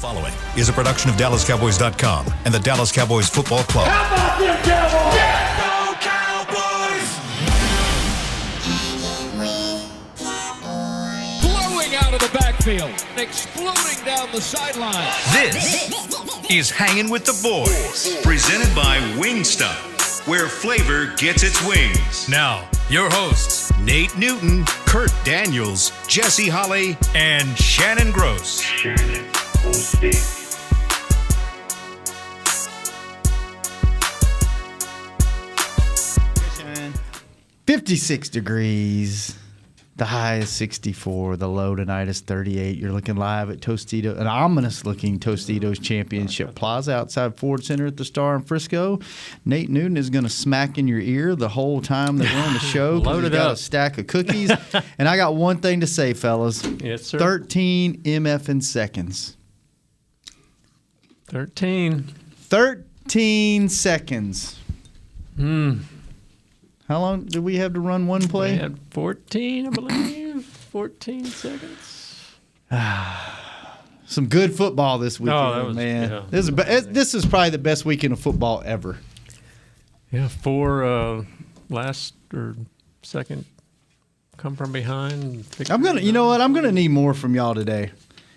following is a production of DallasCowboys.com and the Dallas Cowboys Football Club. How about them Cowboys? Yeah, go Cowboys! Blowing out of the backfield, exploding down the sideline. This is Hangin' with the Boys, presented by Wingstop, where flavor gets its wings. Now, your hosts, Nate Newton, Kurt Daniels, Jesse Holley, and Shannon Gross. Shannon on stick. Shannon. 56 degrees. The high is 64. The low tonight is 38. You're looking live at Tostito, an ominous-looking Tostitos Championship Plaza outside Ford Center at the Star in Frisco. Nate Newton is going to smack in your ear the whole time that we're on the show because he's got a stack of cookies. And I got one thing to say, fellas. Yes, sir. 13 MFing seconds. 13. 13 seconds. How long did we have to run one play? We had 14, I believe. 14 seconds. Some good football this weekend, man. Yeah. This is probably the best weekend of football ever. Yeah, 4 last or second come from behind. I'm gonna need more from y'all today.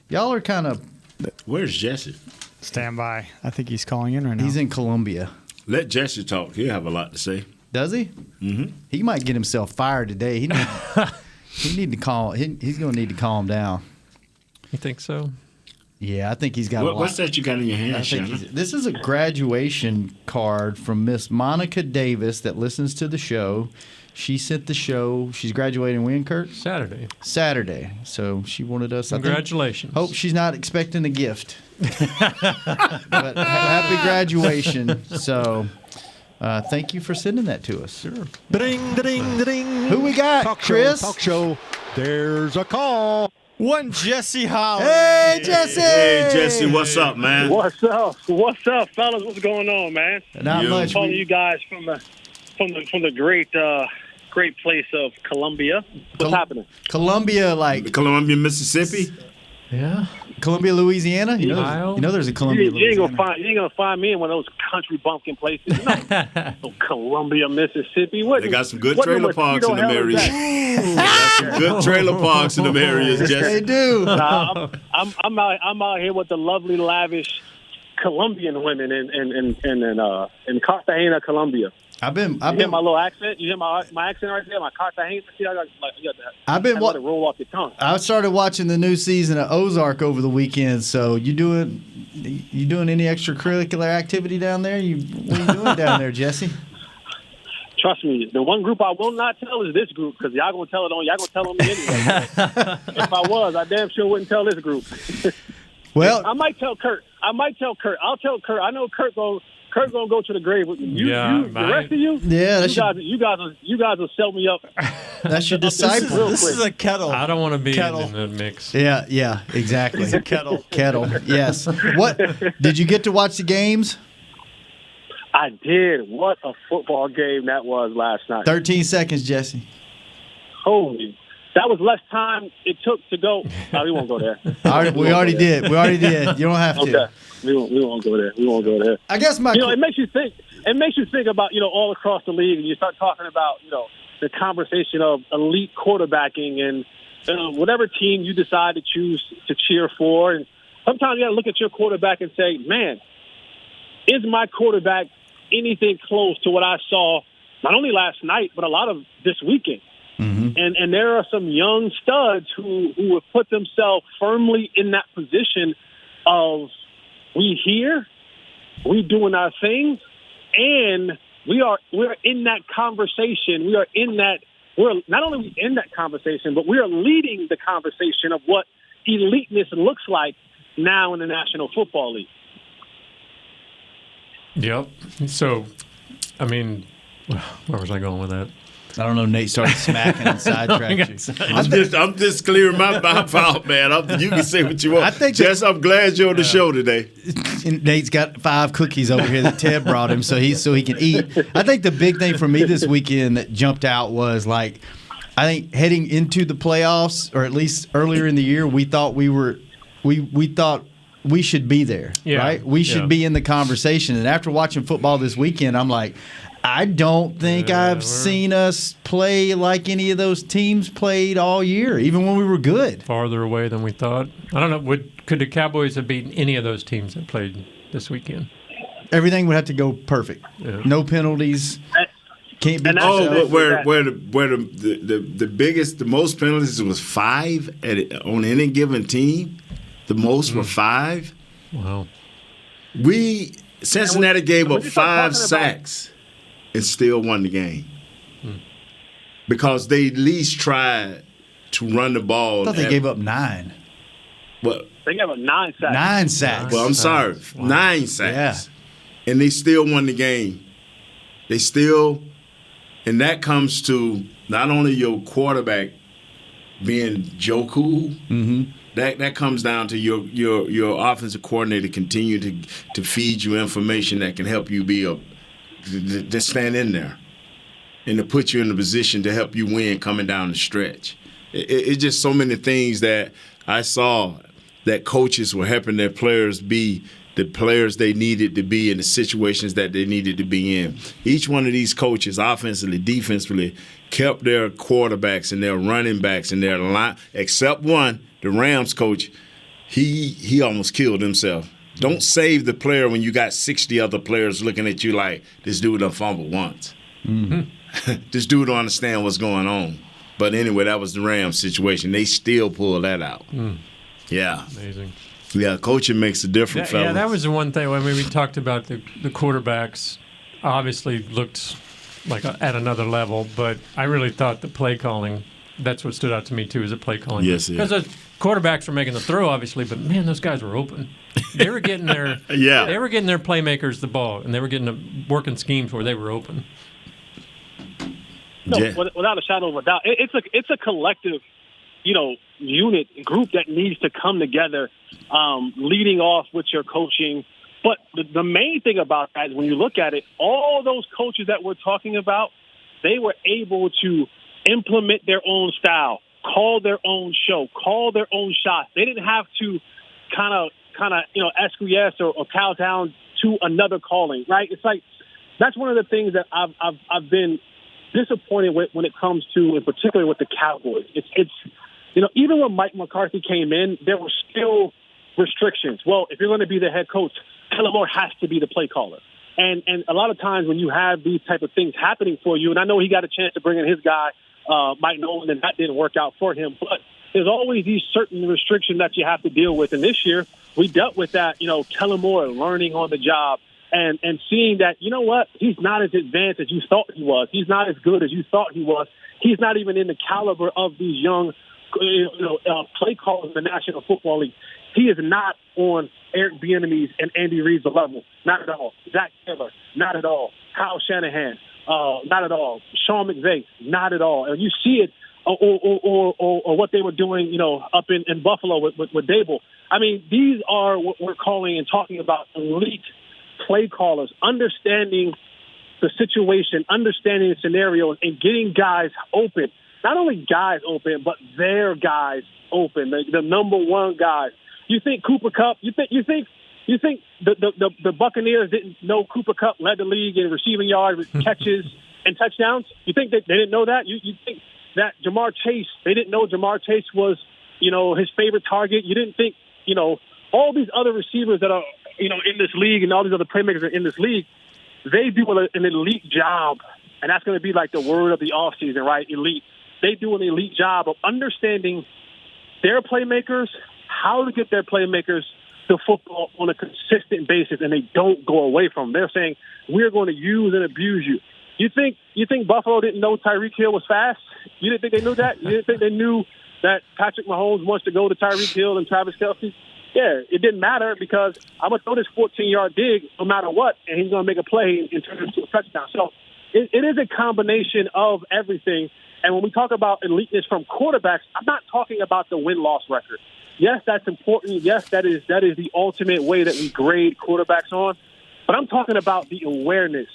Y'all are kind of. Where's Jesse? Stand by. I think he's calling in right now. He's in Colombia. Let Jesse talk. He'll have a lot to say. Does he? Mm-hmm. He might get himself fired today. He's gonna need to calm down. You think so? Yeah, I think he's got a lot. What's that you got in your hand, I think Shannon? this is a graduation card from Miss Monica Davis that listens to the show. She sent the show. She's graduating when, Kurt? Saturday. So she wanted us. Congratulations. Hope she's not expecting a gift. But happy graduation. So thank you for sending that to us. Sure. Ding, ding, ding. Who we got, Chris? Talk show. There's a call. One Jesse Holley. Hey, Jesse. Hey, Jesse, what's up, man? What's up? What's up, fellas? What's going on, man? Not much. I'm calling you guys from the great place of Colombia. What's happening? Columbia, Columbia, Mississippi? Yeah. Columbia, Louisiana. You know there's a Columbia. You ain't gonna find me in one of those country bumpkin places. Columbia, Mississippi. They got some good trailer parks in them areas. They got some good trailer parks in them areas, Jesse. They do. I'm out here with the lovely, lavish Colombian women in Cartagena, Colombia. I've been. You hear my little accent? You hear my accent right there? My Cartagena. See, I got that. Let it roll off your tongue. I started watching the new season of Ozark over the weekend. So you doing any extracurricular activity down there? What are you doing down there, Jesse? Trust me, the one group I will not tell is this group because y'all gonna tell on me anyway. If I was, I damn sure wouldn't tell this group. Well, I might tell Kurt. I'll tell Kurt. I know Kurt's gonna go to the grave with you. The rest of you, you guys will sell me up. That's your disciple. This is a kettle. I don't want to be in the mix. Yeah, exactly. It's a kettle. Yes. What did you get to watch the games? I did. What a football game that was last night. 13 seconds, Jesse. Holy. That was less time it took to go. No, we won't go there. We already did. You don't have to. Okay. We won't go there. I guess it makes you think. It makes you think about all across the league, and you start talking about the conversation of elite quarterbacking and whatever team you decide to choose to cheer for. And sometimes you got to look at your quarterback and say, man, is my quarterback anything close to what I saw not only last night but a lot of this weekend? Mm-hmm. And there are some young studs who have put themselves firmly in that position of we here, we doing our thing, and we're in that conversation. We're not only in that conversation, but we are leading the conversation of what eliteness looks like now in the National Football League. Yep. So, I mean, where was I going with that? I don't know. Nate started smacking and sidetracked you. I'm just clearing my mouth out, man. You can say what you want. I'm glad you're on the show today. Nate's got 5 cookies over here that Ted brought him so he can eat. I think the big thing for me this weekend that jumped out was I think heading into the playoffs, or at least earlier in the year, we thought we thought we should be there, Yeah. right? We should be in the conversation. And after watching football this weekend, I'm like, I don't think I've seen us play like any of those teams played all year, even when we were good. Farther away than we thought. I don't know. Could the Cowboys have beaten any of those teams that played this weekend? Everything would have to go perfect. Yeah. No penalties. Can't be. Where the biggest, the most penalties was 5 on any given team. The most were 5. Wow. Cincinnati gave up 5 sacks and still won the game because they at least tried to run the ball. I thought they gave up 9. What? They gave up 9 sacks. 9 sacks. Well, I'm sorry, 9 sacks. Yeah. And they still won the game. They still, and that comes to not only your quarterback being Joe Cool. Mm-hmm. That comes down to your offensive coordinator continue to feed you information that can help you to stand in there and to put you in a position to help you win coming down the stretch. It's just so many things that I saw that coaches were helping their players be the players they needed to be in the situations that they needed to be in. Each one of these coaches, offensively, defensively, kept their quarterbacks and their running backs and their line, except one, the Rams coach, he almost killed himself. Don't save the player when you got 60 other players looking at you like, this dude done fumbled once. Mm-hmm. This dude don't understand what's going on. But anyway, that was the Rams situation. They still pulled that out. Mm. Yeah. Amazing. Yeah, coaching makes a difference, fellas. Yeah, that was the one thing. I mean, we talked about the quarterbacks obviously looked like at another level, but I really thought the play calling, that's what stood out to me too, is the play calling. Yes, because the quarterbacks were making the throw, obviously, but man, those guys were open. They were getting their they were getting their playmakers the ball, and they were getting the working schemes where they were open. No, without a shadow of a doubt, it's a collective, unit group that needs to come together, leading off with your coaching. But the main thing about that is when you look at it, all those coaches that we're talking about, they were able to implement their own style, call their own show, call their own shots. They didn't have to kind of acquiesce or cow down to another calling, right? It's like that's one of the things that I've been disappointed with when it comes to, in particular with the Cowboys. It's even when Mike McCarthy came in, there were still restrictions. Well, if you're going to be the head coach, Kellen Moore has to be the play caller. And a lot of times when you have these type of things happening for you, and I know he got a chance to bring in his guy, Mike Nolan, and that didn't work out for him, but there's always these certain restrictions that you have to deal with. And this year, we dealt with that, Kellen Moore learning on the job and seeing that, he's not as advanced as you thought he was. He's not as good as you thought he was. He's not even in the caliber of these young play callers in the National Football League. He is not on Eric Bieniemy's and Andy Reid's level. Not at all. Zach Taylor, not at all. Kyle Shanahan, not at all. Sean McVay, not at all. And you see it, or what they were doing, up in Buffalo with Dable. I mean, these are what we're calling and talking about elite play callers, understanding the situation, understanding the scenario, and getting guys open. Not only guys open, but their guys open. The number one guys. You think Cooper Kupp? You think the Buccaneers didn't know Cooper Kupp led the league in receiving yards, catches, and touchdowns? You think that they didn't know that? You think that Jamar Chase? They didn't know Jamar Chase was his favorite target. You didn't think all these other receivers that are in this league and all these other playmakers are in this league. They do an elite job, and that's going to be like the word of the offseason, right? Elite. They do an elite job of understanding their playmakers, how to get their playmakers to football on a consistent basis, and they don't go away from them. They're saying, we're going to use and abuse you. You think Buffalo didn't know Tyreek Hill was fast? You didn't think they knew that? You didn't think they knew that Patrick Mahomes wants to go to Tyreek Hill and Travis Kelce? Yeah, it didn't matter because I'm going to throw this 14-yard dig no matter what, and he's going to make a play and turn it into a touchdown. So it is a combination of everything. And when we talk about eliteness from quarterbacks, I'm not talking about the win-loss record. Yes, that's important. Yes, that is the ultimate way that we grade quarterbacks on. But I'm talking about the awareness,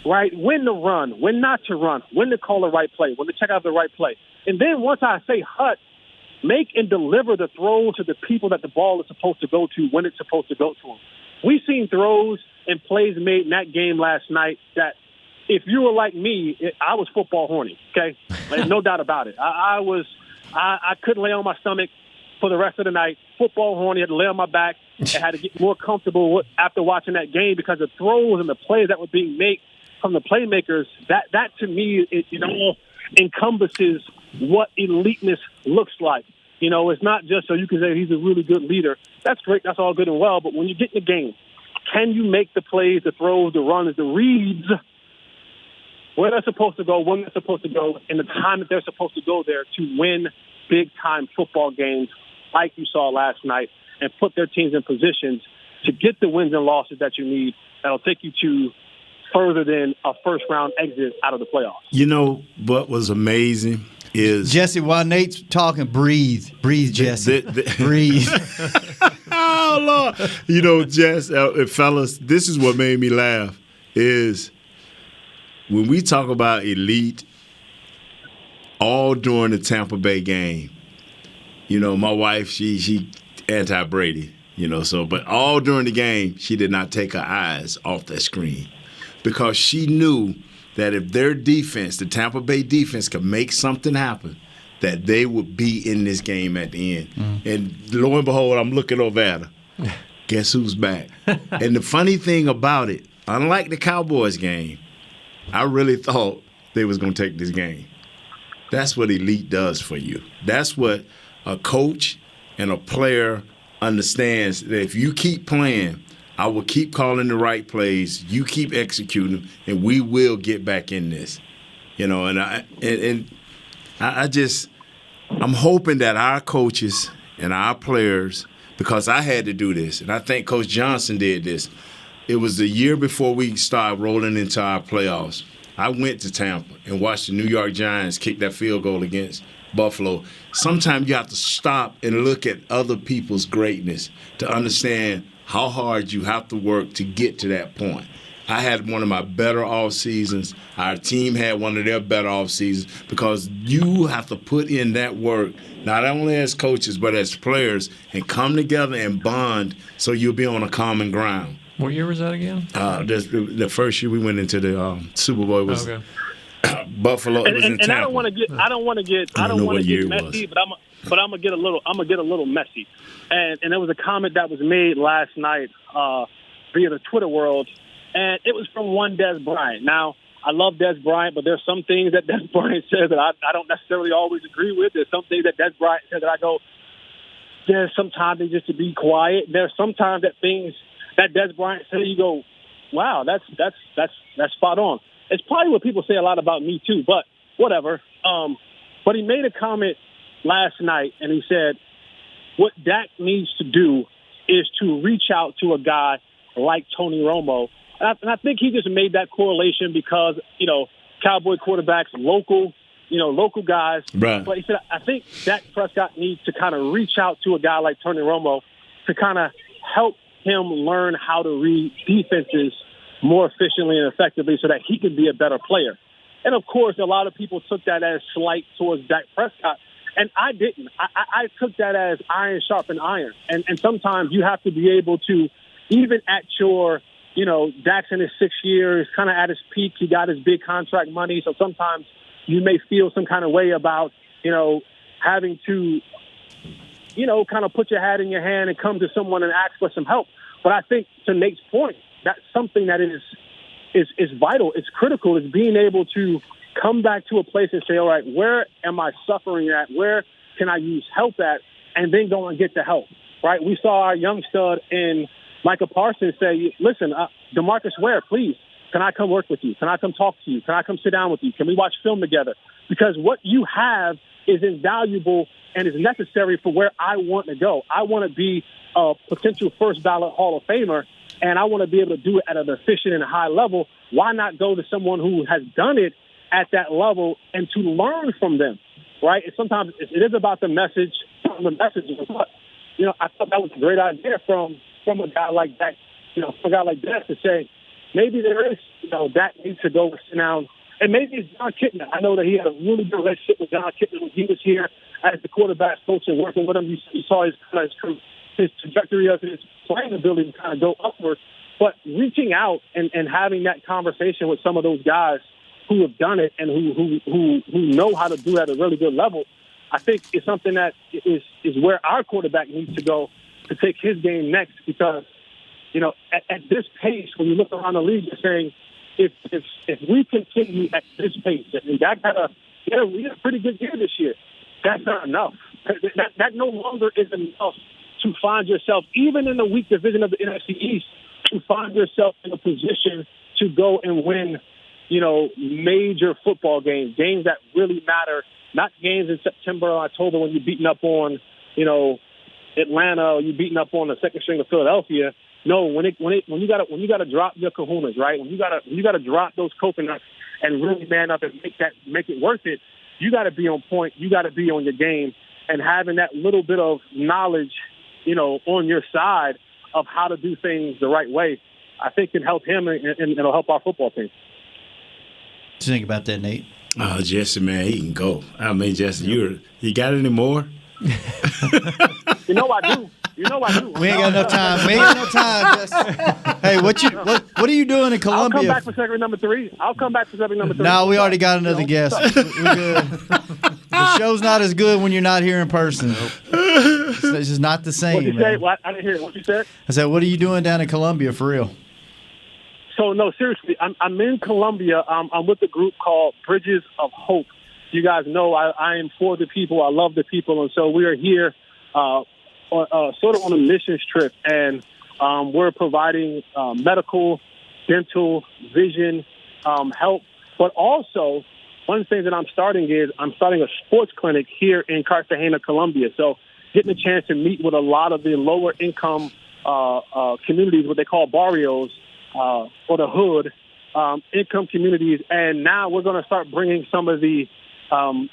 right? When to run, when not to run, when to call the right play, when to check out the right play. And then once I say hut, make and deliver the throw to the people that the ball is supposed to go to when it's supposed to go to them. We've seen throws and plays made in that game last night that if you were like me, I was football horny, okay? There's no doubt about it. I couldn't lay on my stomach for the rest of the night. Football horny, had to lay on my back and had to get more comfortable after watching that game because the throws and the plays that were being made from the playmakers, that to me, it all encompasses what eliteness looks like. You know, it's not just so you can say he's a really good leader. That's great. That's all good and well. But when you get in the game, can you make the plays, the throws, the runs, the reads, where they're supposed to go, when they're supposed to go, and the time that they're supposed to go there to win big-time football games like you saw last night and put their teams in positions to get the wins and losses that you need that'll take you to further than a first-round exit out of the playoffs. You know what was amazing is – Jesse, while Nate's talking, breathe. Breathe, Jesse. Breathe. Oh, Lord. You know, Jess, fellas, this is what made me laugh is – when we talk about elite, all during the Tampa Bay game, you know, my wife, she anti-Brady, you know, but all during the game, she did not take her eyes off that screen because she knew that if their defense, the Tampa Bay defense, could make something happen, that they would be in this game at the end. And lo and behold, I'm looking over at her. Guess who's back? And the funny thing about it, unlike the Cowboys game, I really thought they was going to take this game. That's what elite does for you. That's what a coach and a player understands, that if you keep playing, I will keep calling the right plays, you keep executing, and we will get back in this. You know, and I'm hoping that our coaches and our players, because I had to do this, and I think Coach Johnson did this. It was the year before we started rolling into our playoffs. I went to Tampa and watched the New York Giants kick that field goal against Buffalo. Sometimes you have to stop and look at other people's greatness to understand how hard you have to work to get to that point. I had one of my better off seasons. Our team had one of their better off seasons because you have to put in that work, not only as coaches but as players, and come together and bond so you'll be on a common ground. What year was that again? The first year we went into the Super Bowl was Buffalo. It was in Tampa. And I don't want to get messy, but I'm gonna get a little messy. And there was a comment that was made last night via the Twitter world, and it was from one Des Bryant. Now, I love Des Bryant, but there's some things that Des Bryant says that I don't necessarily always agree with. There's some things that Des Bryant said that I go, there's sometimes they just to be quiet. There's sometimes that things that Des Bryant said, you go, wow, that's spot on. It's probably what people say a lot about me too, but whatever. But he made a comment last night, and he said, what Dak needs to do is to reach out to a guy like Tony Romo. And I think he just made that correlation because, you know, Cowboy quarterbacks, local guys. Right. But he said, I think Dak Prescott needs to kind of reach out to a guy like Tony Romo to kind of help him learn how to read defenses more efficiently and effectively so that he can be a better player. And, of course, a lot of people took that as slight towards Dak Prescott, and I didn't. I took that as iron sharpen iron. And sometimes you have to be able to, even at your, you know, Dak's in his 6th year, he's kind of at his peak, he got his big contract money, so sometimes you may feel some kind of way about, you know, having to, you know, kind of put your hat in your hand and come to someone and ask for some help. But I think to Nate's point, that's something that is vital. It's critical. It's being able to come back to a place and say, all right, where am I suffering at? Where can I use help at? And then go and get the help, right? We saw our young stud in Micah Parsons say, listen, DeMarcus Ware, please, can I come work with you? Can I come talk to you? Can I come sit down with you? Can we watch film together? Because what you have is invaluable and is necessary for where I want to go. I want to be a potential first ballot Hall of Famer, and I want to be able to do it at an efficient and high level. Why not go to someone who has done it at that level and to learn from them, right? And sometimes it is about the message. The message is what, you know, I thought that was a great idea from a guy like that, you know, from a guy like that to say, maybe there is, you know, that needs to go sit down And maybe it's John Kitna. I know that he had a really good relationship with John Kitna when he was here as the quarterback coach and working with him. You saw his trajectory of his playing ability to kind of go upward. But reaching out and having that conversation with some of those guys who have done it and who know how to do it at a really good level, I think is something that is where our quarterback needs to go to take his game next. Because, you know, at this pace, when you look around the league, you're saying if we continue at this pace, and Dak had a pretty good year this year, that's not enough. That no longer is enough to find yourself, even in the weak division of the NFC East, to find yourself in a position to go and win, you know, major football games that really matter, not games in September or October when you're beating up on, you know, Atlanta or you're beating up on the second string of Philadelphia. No, when you gotta drop your kahunas, right? When you gotta drop those coconuts and really man up and make it worth it, you gotta be on point. You gotta be on your game, and having that little bit of knowledge, you know, on your side of how to do things the right way, I think can help him and it'll help our football team. What do you think about that, Nate? Oh, Jesse, man, he can go. I mean, Jesse, you got any more? You know I do. We ain't got enough time. Jesse. Hey, what are you doing in Colombia? I'll come back for segment number 3. No, we already got another guest. We're good. The show's not as good when you're not here in person. It's just not the same. What you say? What? I didn't hear it. What you said? I said, what are you doing down in Colombia for real? So, no, seriously, I'm in Colombia. I'm with a group called Bridges of Hope. You guys know I am for the people. I love the people. And so we are here sort of on a missions trip. And we're providing medical, dental, vision help. But also, one of the things that I'm starting a sports clinic here in Cartagena, Colombia. So getting a chance to meet with a lot of the lower income communities, what they call barrios, or the hood income communities. And now we're going to start bringing some of the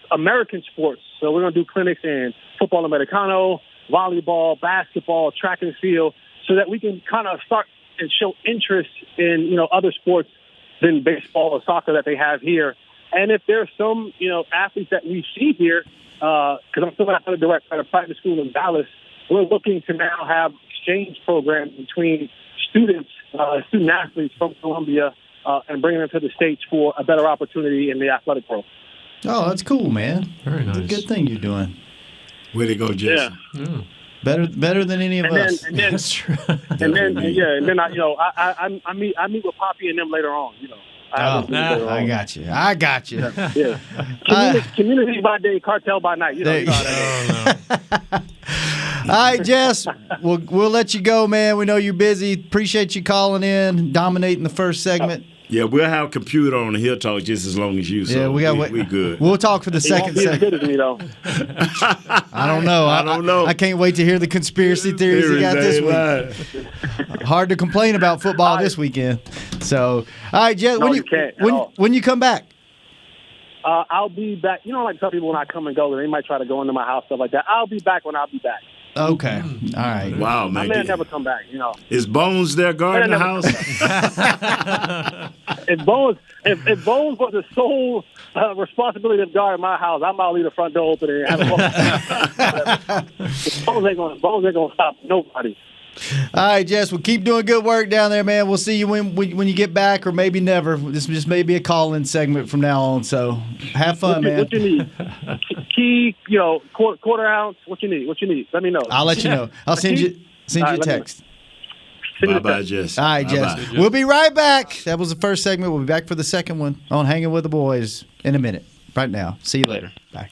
American sports. So we're going to do clinics in football Americano, volleyball, basketball, track and field, so that we can kind of start and show interest in, you know, other sports than baseball or soccer that they have here. And if there's some, you know, athletes that we see here, because I'm still at a private school in Dallas, we're looking to now have exchange programs between student athletes from Colombia and bringing them to the States for a better opportunity in the athletic world. Oh, that's cool, man. Very nice. It's a good thing you're doing. Way to go, Jesse. Yeah. Better than any of us. That's true. And then I meet with Poppy and them later on. You know. I got you. Yeah. Community by day, cartel by night. You know. All right, Jess, we'll let you go, man. We know you're busy. Appreciate you calling in, dominating the first segment. Yeah, we'll have computer on the Hill Talk just as long as you. So yeah, we good. We'll talk for the second segment. Good as me, though. I don't know. I can't wait to hear the conspiracy theories you got this week. Hard to complain about football this weekend. So, all right, Jess, when you come back? I'll be back. You know, like some people when I come and go, they might try to go into my house, stuff like that. I'll be back when I'll be back. Okay. All right. Wow, man. I may never come back, you know. Is Bones there guarding the house? If Bones was the sole responsibility of guarding my house, I might leave the front door open and have a Bones ain't gonna stop nobody. All right, Jess. Well, keep doing good work down there, man. We'll see you when you get back, or maybe never. This just may be a call-in segment from now on. So have fun, man. What you need? Key, you know, quarter ounce. What you need? Let me know. I'll let you know. I'll send you a text. Bye-bye, Jess. All right, Jess. Bye-bye. We'll be right back. That was the first segment. We'll be back for the second one on Hanging with the Boys in a minute. Right now. See you later. Bye.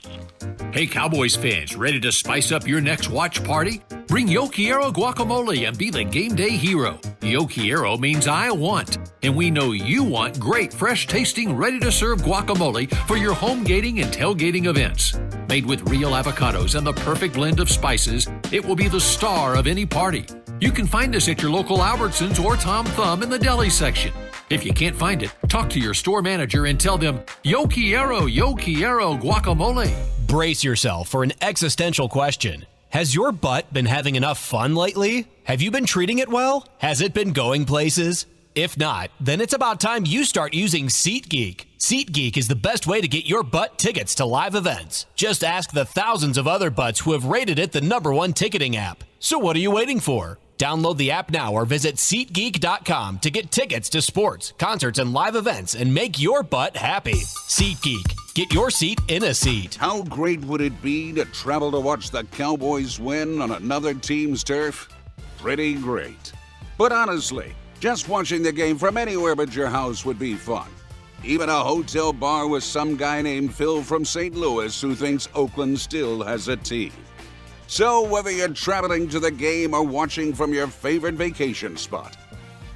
Hey, Cowboys fans, ready to spice up your next watch party? Bring Yo Quiero guacamole and be the game day hero. Yo Quiero means I want, and we know you want great, fresh-tasting, ready-to-serve guacamole for your home gating and tailgating events. Made with real avocados and the perfect blend of spices, it will be the star of any party. You can find us at your local Albertsons or Tom Thumb in the deli section. If you can't find it, talk to your store manager and tell them, Yo quiero guacamole. Brace yourself for an existential question. Has your butt been having enough fun lately? Have you been treating it well? Has it been going places? If not, then it's about time you start using SeatGeek. SeatGeek is the best way to get your butt tickets to live events. Just ask the thousands of other butts who have rated it the #1 ticketing app. So what are you waiting for? Download the app now or visit SeatGeek.com to get tickets to sports, concerts, and live events and make your butt happy. SeatGeek. Get your seat in a seat. How great would it be to travel to watch the Cowboys win on another team's turf? Pretty great. But honestly, just watching the game from anywhere but your house would be fun. Even a hotel bar with some guy named Phil from St. Louis who thinks Oakland still has a team. So whether you're traveling to the game or watching from your favorite vacation spot,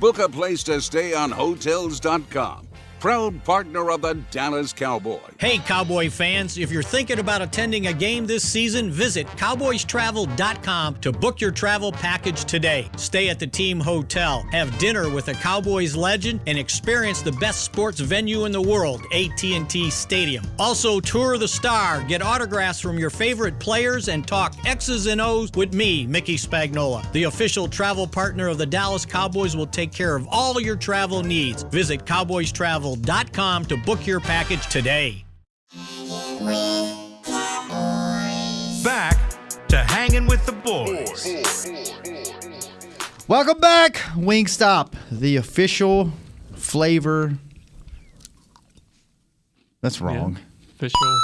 book a place to stay on Hotels.com. Proud partner of the Dallas Cowboys. Hey, Cowboy fans, if you're thinking about attending a game this season, visit CowboysTravel.com to book your travel package today. Stay at the team hotel, have dinner with a Cowboys legend, and experience the best sports venue in the world, AT&T Stadium. Also, tour the Star, get autographs from your favorite players, and talk X's and O's with me, Mickey Spagnola. The official travel partner of the Dallas Cowboys will take care of all your travel needs. Visit CowboysTravel.com to book your package today. Back to Hanging with the Boys. Welcome back, Wingstop, the official flavor. That's wrong. Yeah. Official.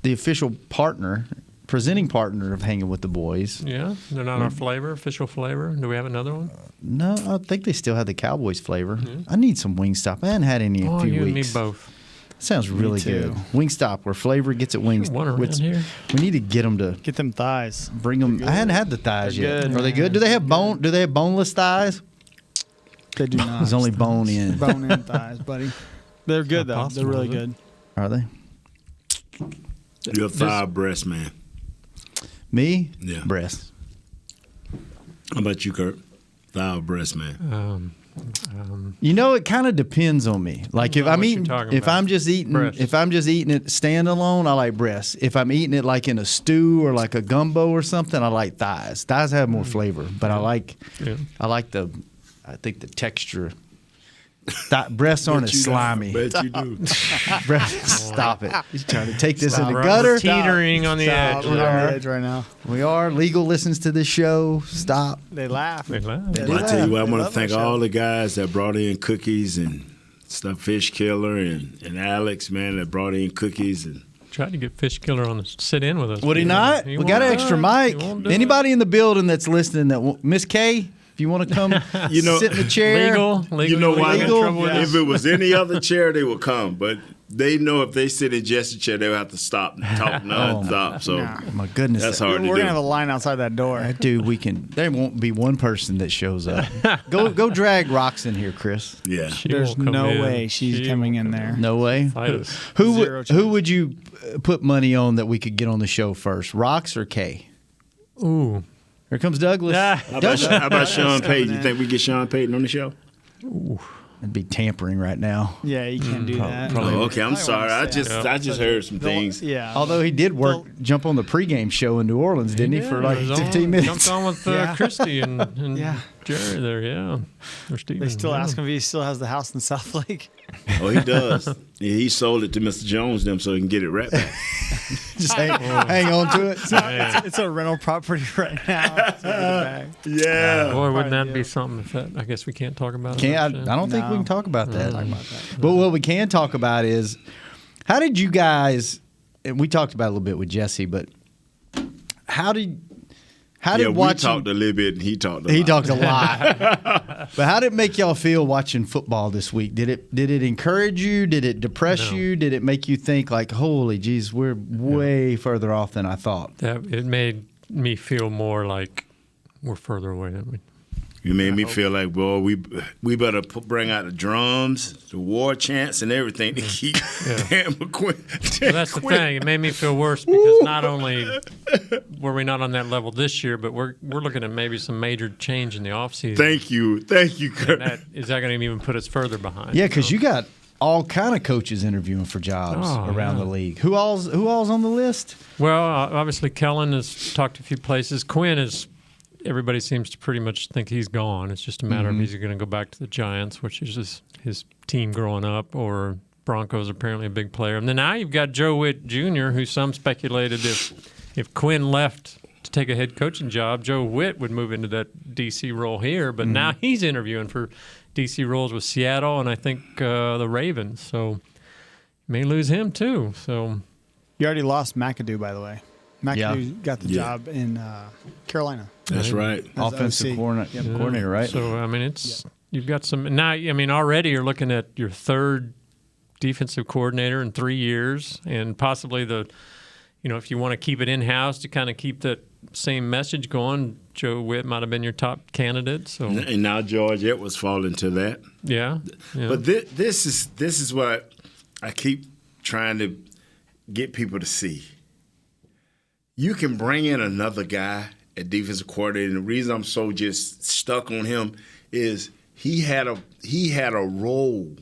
The official partner, presenting partner of Hanging with the Boys. Yeah, they're not our flavor, official flavor. Do we have another one? No, I think they still have the Cowboys flavor. Yeah. I need some Wingstop. I hadn't had any in a few you weeks. And me both. Sounds really good. Wingstop, where flavor gets it wings. Here. We need to get them to get them thighs. Bring them. I hadn't had the thighs They're yet. good. Are they good? Do they have bone? Do they have boneless thighs? They do not. There's only bone in. Bone in thighs, buddy. They're good though. They're really good. Are they? You're a thigh breast man. Me? Yeah. Breast. How about you, Kurt? Thigh or breast man? You know, it kind of depends on me. Like if I'm eating, if I'm just eating it standalone, I like breasts. If I'm eating it like in a stew or like a gumbo or something, I like thighs. Thighs have more flavor, but I think the texture. Breasts aren't as slimy. Bet you do. Stop it. He's trying to take this in the gutter. Teetering on the edge. We're on the edge right now. We are. Legal listens to this show. Stop. They laugh. I tell you what, I want to thank all the guys that brought in cookies and stuff. Fish Killer and Alex, man, that brought in cookies and. Tried to get Fish Killer on the sit in with us. Would he not? We got an extra mic. Anybody in the building that's listening that Miss K? If you want to come sit in the chair. Legal. You know why? Yeah. If it was any other chair, they would come. But they know if they sit in Jesse's chair, they would have to stop and talk non-stop. So, my goodness. That's hard to do. We're going to have a line outside that door. Dude, there won't be one person that shows up. Go drag Rocks in here, Chris. Yeah. There's no way she's coming in there. No way? Who would you put money on that we could get on the show first, Rocks or K? Ooh. Here comes Douglas. How about Sean Payton? You think we get Sean Payton on the show? Ooh. It'd be tampering right now. Yeah, you can't do that. Oh, okay. I'm sorry. I just heard some things. Yeah. Although he did jump on the pregame show in New Orleans, didn't he? For like 15 minutes. Jumped on with Christy and Jerry there, yeah. Or Steven. They still ask him if he still has the house in South Lake. Oh, he does. Yeah, he sold it to Mr. Jones them so he can get it right back. Just hang on to it. It's a rental property right now. Yeah. Boy, wouldn't that be something? I guess we can't talk about it. I don't think we can talk about that. But what we can talk about is, how did you guys, and we talked about it a little bit with Jesse, but how did we talked a little bit and he talked a lot. He talked a lot. But how did it make y'all feel watching football this week? Did it encourage you? Did it depress you? Did it make you think like, holy geez, we're way further off than I thought? It made me feel more like we're further away than we. You made me feel like, boy, we better bring out the drums, the war chants, and everything to keep Dan McQuinn. Well, that's the thing. It made me feel worse because not only were we not on that level this year, but we're looking at maybe some major change in the offseason. Thank you, Kurt. Is that going to even put us further behind? Yeah, because you got all kind of coaches interviewing for jobs around the league. Who all's on the list? Well, obviously Kellen has talked to a few places. Quinn is. Everybody seems to pretty much think he's gone. It's just a matter of he's going to go back to the Giants, which is just his team growing up, or Broncos are apparently a big player. And then now you've got Joe Witt Jr., who some speculated if Quinn left to take a head coaching job, Joe Witt would move into that D.C. role here. But now he's interviewing for D.C. roles with Seattle and I think the Ravens. So may lose him too. So you already lost McAdoo, by the way. McAdoo got the job in Carolina. That's right. Offensive coordinator, right? So, I mean, you've got some – now, I mean, already you're looking at your third defensive coordinator in 3 years and possibly if you want to keep it in-house to kind of keep that same message going, Joe Witt might have been your top candidate. So and now George Edwards fall into that. Yeah. But this is what I keep trying to get people to see. You can bring in another guy at defensive coordinator, and the reason I'm so just stuck on him is he had a role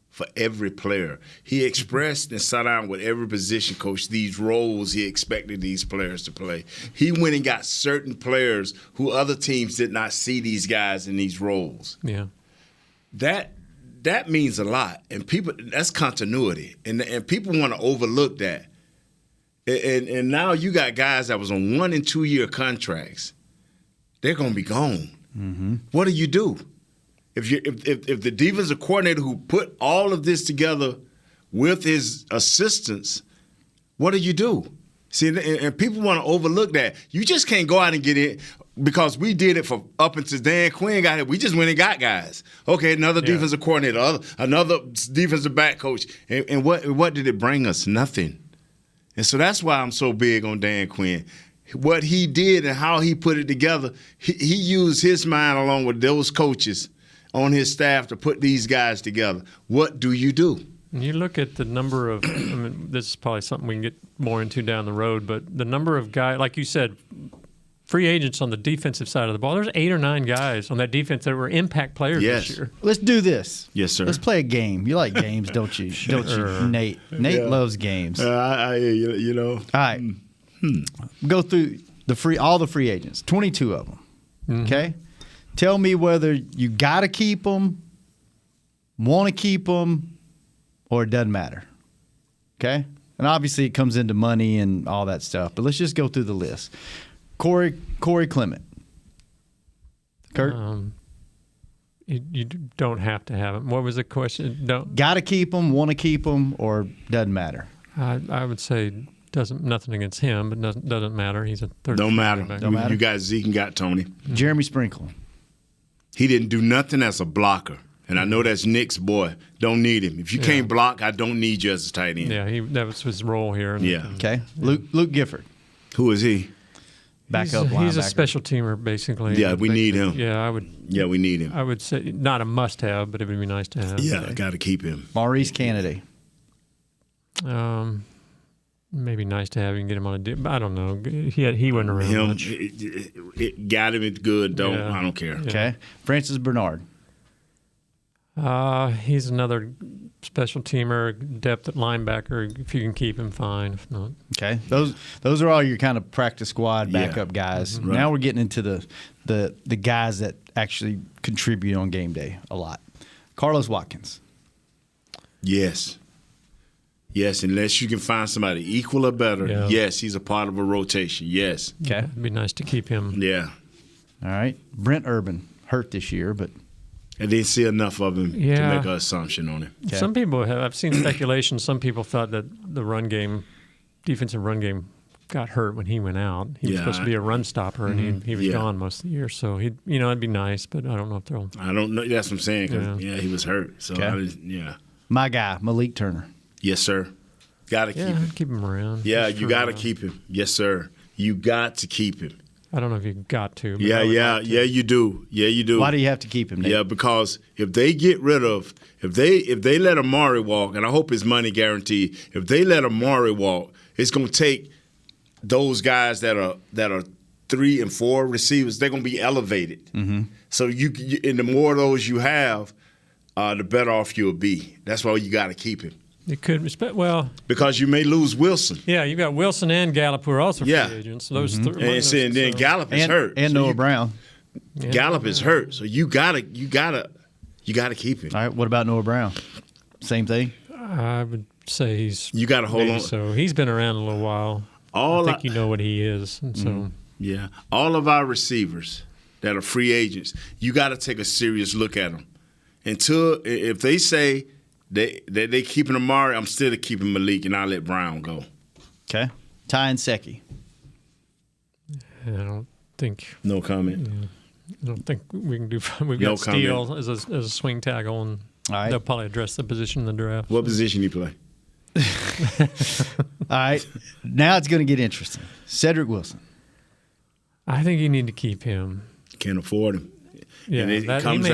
for every player. He expressed and sat down with every position coach these roles he expected these players to play. He went and got certain players who other teams did not see these guys in these roles. Yeah. That means a lot, and that's continuity, and people want to overlook that. And now you got guys that was on 1 and 2 year contracts. They're gonna be gone. Mm-hmm. What do you do if the defensive coordinator who put all of this together with his assistants? What do you do? See, and people want to overlook that. You just can't go out and get it because we did it for up until Dan Quinn got it. We just went and got guys. Okay, another defensive coordinator, another defensive back coach, and what did it bring us? Nothing. And so that's why I'm so big on Dan Quinn. What he did and how he put it together, he used his mind along with those coaches on his staff to put these guys together. What do you do? You look at the number of, I mean, this is probably something we can get more into down the road, but the number of guys, like you said, free agents on the defensive side of the ball, there's 8 or 9 guys on that defense that were impact players this year. Let's do this. Yes, sir. Let's play a game. You like games, don't you? Sure. Don't you, Nate? Nate loves games. You know. All right. Go through all the free agents, 22 of them. Mm-hmm. Okay? Tell me whether you got to keep them, want to keep them, or it doesn't matter. Okay? And obviously it comes into money and all that stuff, but let's just go through the list. Corey Clement. Kurt? You don't have to have him. What was the question? Got to keep him, want to keep him, or doesn't matter? I would say nothing against him, but doesn't matter. He's a third. Don't matter. Don't matter. You got Zeke and got Tony. Jeremy Sprinkle. He didn't do nothing as a blocker. And I know that's Nick's boy. Don't need him. If you can't block, I don't need you as a tight end. Yeah, that was his role here. Okay. Luke Gifford. Who is he? Backup linebacker. He's a special teamer, basically. Yeah, we need him. Yeah, I would. Yeah, we need him. I would say not a must-have, but it would be nice to have. Yeah, I got to keep him. Maurice Kennedy. Maybe nice to have. You can get him on a dip. I don't know. He wasn't around much. It got him. It's good. I don't care. Yeah. Okay. Francis Bernard. He's another special teamer, depth at linebacker. If you can keep him, fine. If not, okay. Those are all your kind of practice squad backup guys. Right. Now we're getting into the guys that actually contribute on game day a lot. Carlos Watkins. Yes, unless you can find somebody equal or better. Yeah. Yes, he's a part of a rotation. Yes. Okay. It'd be nice to keep him. Yeah. All right. Brent Urban hurt this year, but I didn't see enough of him to make an assumption on him. Okay. Some people have. I've seen speculation. Some people thought that the defensive run game, got hurt when he went out. He was supposed to be a run stopper, and he was gone most of the year. So it'd be nice, but I don't know if they'll. I don't know. That's what I'm saying. 'Cause, he was hurt. So my guy Malik Turner. Yes, sir. Got to keep him. Keep him around. Yeah, you got to keep him. Yes, sir. You got to keep him. I don't know if you got to. But Yeah, you do. Yeah, you do. Why do you have to keep him, Nate? Yeah, because if they get rid of if they let Amari walk, and I hope his money guaranteed, if they let Amari walk, it's going to take those guys that are 3 and 4 receivers. They're going to be elevated. Mm-hmm. So and the more of those you have, the better off you'll be. That's why you got to keep him. You could respect because you may lose Wilson. Yeah, you got Wilson and Gallup who are also free agents. So those and then Gallup is hurt, and Noah Brown. Gallup is hurt, so you gotta keep him. All right, what about Noah Brown? Same thing. I would say he's. You got to hold on. So he's been around a little while. I think you know what he is. And so yeah, all of our receivers that are free agents, you got to take a serious look at them. If they say they keeping Amari, I'm still keeping Malik, and I'll let Brown go. Okay, Ty and Secchi. I don't think. No comment. Yeah, I don't think we can do. We've got Steele as a swing tackle, and they'll probably address the position in the draft. What position you play? All right, now it's going to get interesting. Cedric Wilson. I think you need to keep him. Can't afford him. Yeah, and it comes